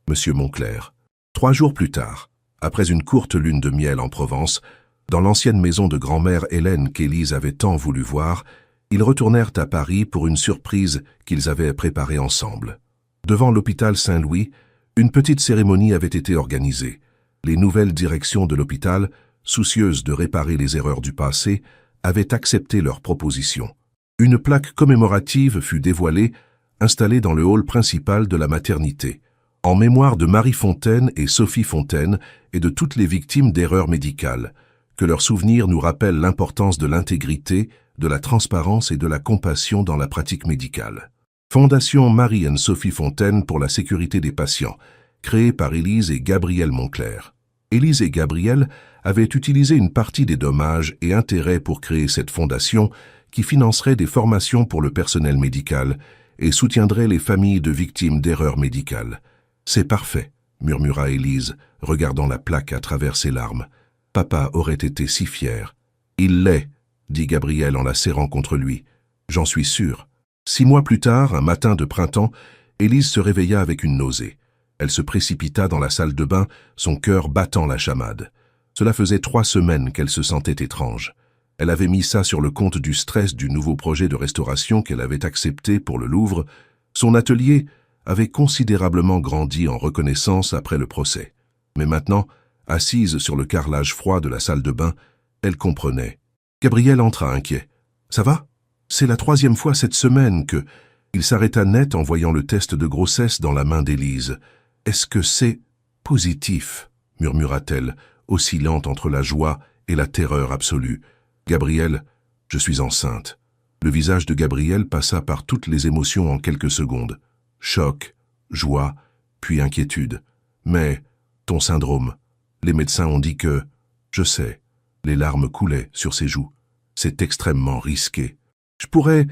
Monsieur Montclair. 3 jours plus tard, après une courte lune de miel en Provence, dans l'ancienne maison de grand-mère Hélène qu'Élise avait tant voulu voir, ils retournèrent à Paris pour une surprise qu'ils avaient préparée ensemble. Devant l'hôpital Saint-Louis, une petite cérémonie avait été organisée. Les nouvelles directions de l'hôpital, soucieuses de réparer les erreurs du passé, avaient accepté leur proposition. Une plaque commémorative fut dévoilée, installée dans le hall principal de la maternité, en mémoire de Marie Fontaine et Sophie Fontaine et de toutes les victimes d'erreurs médicales, que leurs souvenirs nous rappellent l'importance de l'intégrité, de la transparence et de la compassion dans la pratique médicale. Fondation Marie et Sophie Fontaine pour la sécurité des patients, créée par Élise et Gabriel Montclair. Élise et Gabriel avaient utilisé une partie des dommages et intérêts pour créer cette fondation qui financerait des formations pour le personnel médical et soutiendrait les familles de victimes d'erreurs médicales. « C'est parfait », murmura Élise, regardant la plaque à travers ses larmes. « Papa aurait été si fier. »« Il l'est », dit Gabriel en la serrant contre lui. « J'en suis sûr. » 6 mois plus tard, un matin de printemps, Élise se réveilla avec une nausée. Elle se précipita dans la salle de bain, son cœur battant la chamade. Cela faisait 3 semaines qu'elle se sentait étrange. Elle avait mis ça sur le compte du stress du nouveau projet de restauration qu'elle avait accepté pour le Louvre. Son atelier avait considérablement grandi en reconnaissance après le procès. Mais maintenant, assise sur le carrelage froid de la salle de bain, elle comprenait. Gabriel entra inquiet. « Ça va ? C'est la 3e fois cette semaine que... » Il s'arrêta net en voyant le test de grossesse dans la main d'Élise. « Est-ce que c'est positif ?» murmura-t-elle, oscillante entre la joie et la terreur absolue. « Gabriel, je suis enceinte. » Le visage de Gabriel passa par toutes les émotions en quelques secondes. Choc, joie, puis inquiétude. « Mais, ton syndrome, les médecins ont dit que... » Je sais, les larmes coulaient sur ses joues. « C'est extrêmement risqué. » Je pourrais...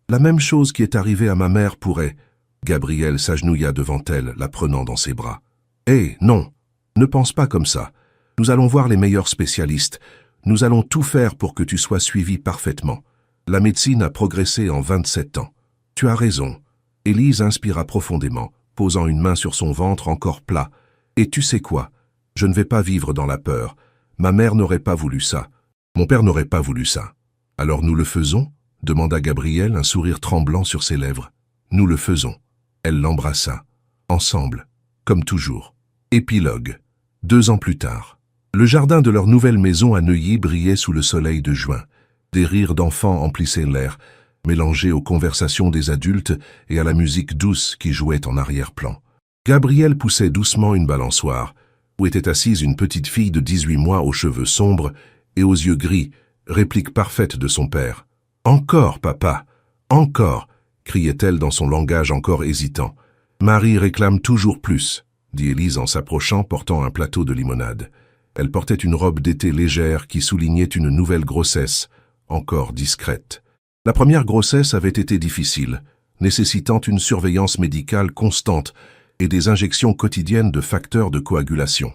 La même chose qui est arrivée à ma mère pourrait... Gabriel s'agenouilla devant elle, la prenant dans ses bras. « Hé, non, ne pense pas comme ça. Nous allons voir les meilleurs spécialistes. Nous allons tout faire pour que tu sois suivi parfaitement. La médecine a progressé en 27 ans. Tu as raison. » Élise inspira profondément, posant une main sur son ventre encore plat. « Et tu sais quoi? Je ne vais pas vivre dans la peur. Ma mère n'aurait pas voulu ça. Mon père n'aurait pas voulu ça. Alors nous le faisons ?» demanda Gabriel, un sourire tremblant sur ses lèvres. « Nous le faisons. » Elle l'embrassa. Ensemble, comme toujours. Épilogue. 2 ans plus tard. Le jardin de leur nouvelle maison à Neuilly brillait sous le soleil de juin. Des rires d'enfants emplissaient l'air, mélangés aux conversations des adultes et à la musique douce qui jouait en arrière-plan. Gabriel poussait doucement une balançoire, où était assise une petite fille de 18 mois aux cheveux sombres et aux yeux gris, réplique parfaite de son père. « Encore, papa, encore !» criait-elle dans son langage encore hésitant. « Marie réclame toujours plus !» dit Élise en s'approchant, portant un plateau de limonade. Elle portait une robe d'été légère qui soulignait une nouvelle grossesse, encore discrète. La première grossesse avait été difficile, nécessitant une surveillance médicale constante et des injections quotidiennes de facteurs de coagulation.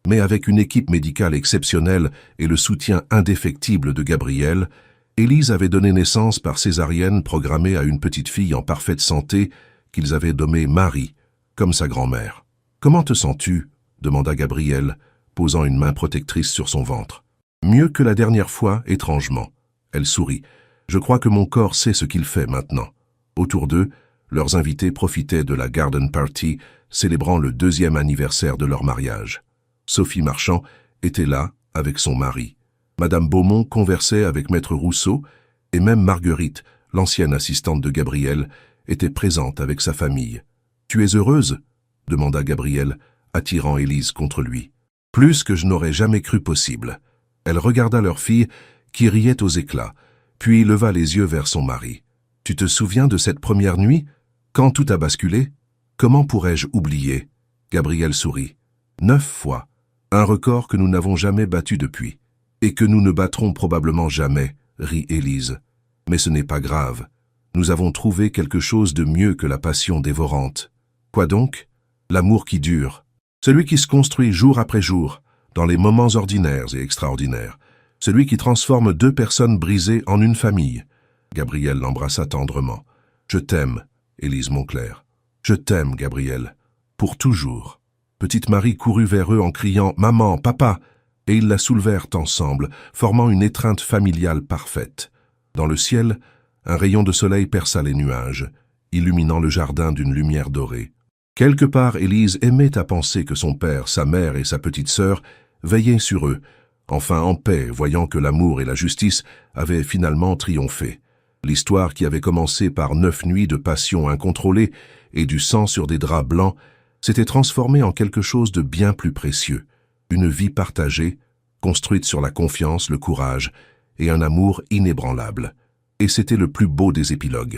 Mais avec une équipe médicale exceptionnelle et le soutien indéfectible de Gabriel, Élise avait donné naissance par césarienne programmée à une petite fille en parfaite santé qu'ils avaient nommée Marie, comme sa grand-mère. « Comment te sens-tu » demanda Gabriel, posant une main protectrice sur son ventre. « Mieux que la dernière fois, étrangement. » Elle sourit. « Je crois que mon corps sait ce qu'il fait maintenant. » Autour d'eux, leurs invités profitaient de la garden party, célébrant le 2e anniversaire de leur mariage. Sophie Marchand était là, avec son mari. Madame Beaumont conversait avec Maître Rousseau, et même Marguerite, l'ancienne assistante de Gabriel, était présente avec sa famille. « Tu es heureuse » demanda Gabriel, attirant Élise contre lui. « Plus que je n'aurais jamais cru possible. » Elle regarda leur fille, qui riait aux éclats, puis leva les yeux vers son mari. « Tu te souviens de cette première nuit, quand tout a basculé? Comment pourrais-je oublier ?» Gabriel sourit. « 9 fois, un record que nous n'avons jamais battu depuis, et que nous ne battrons probablement jamais, » rit Élise. « Mais ce n'est pas grave. Nous avons trouvé quelque chose de mieux que la passion dévorante. » « Quoi donc ? L'amour qui dure. Celui qui se construit jour après jour, dans les moments ordinaires et extraordinaires. Celui qui transforme 2 personnes brisées en une famille. » Gabriel l'embrassa tendrement. « Je t'aime, Élise Monclerc. Je t'aime, Gabriel. Pour toujours. » Petite Marie courut vers eux en criant « Maman, papa !» et ils la soulevèrent ensemble, formant une étreinte familiale parfaite. Dans le ciel, un rayon de soleil perça les nuages, illuminant le jardin d'une lumière dorée. Quelque part, Élise aimait à penser que son père, sa mère et sa petite sœur veillaient sur eux, enfin en paix, voyant que l'amour et la justice avaient finalement triomphé. L'histoire qui avait commencé par 9 nuits de passion incontrôlée et du sang sur des draps blancs s'était transformée en quelque chose de bien plus précieux, une vie partagée, construite sur la confiance, le courage et un amour inébranlable. Et c'était le plus beau des épilogues.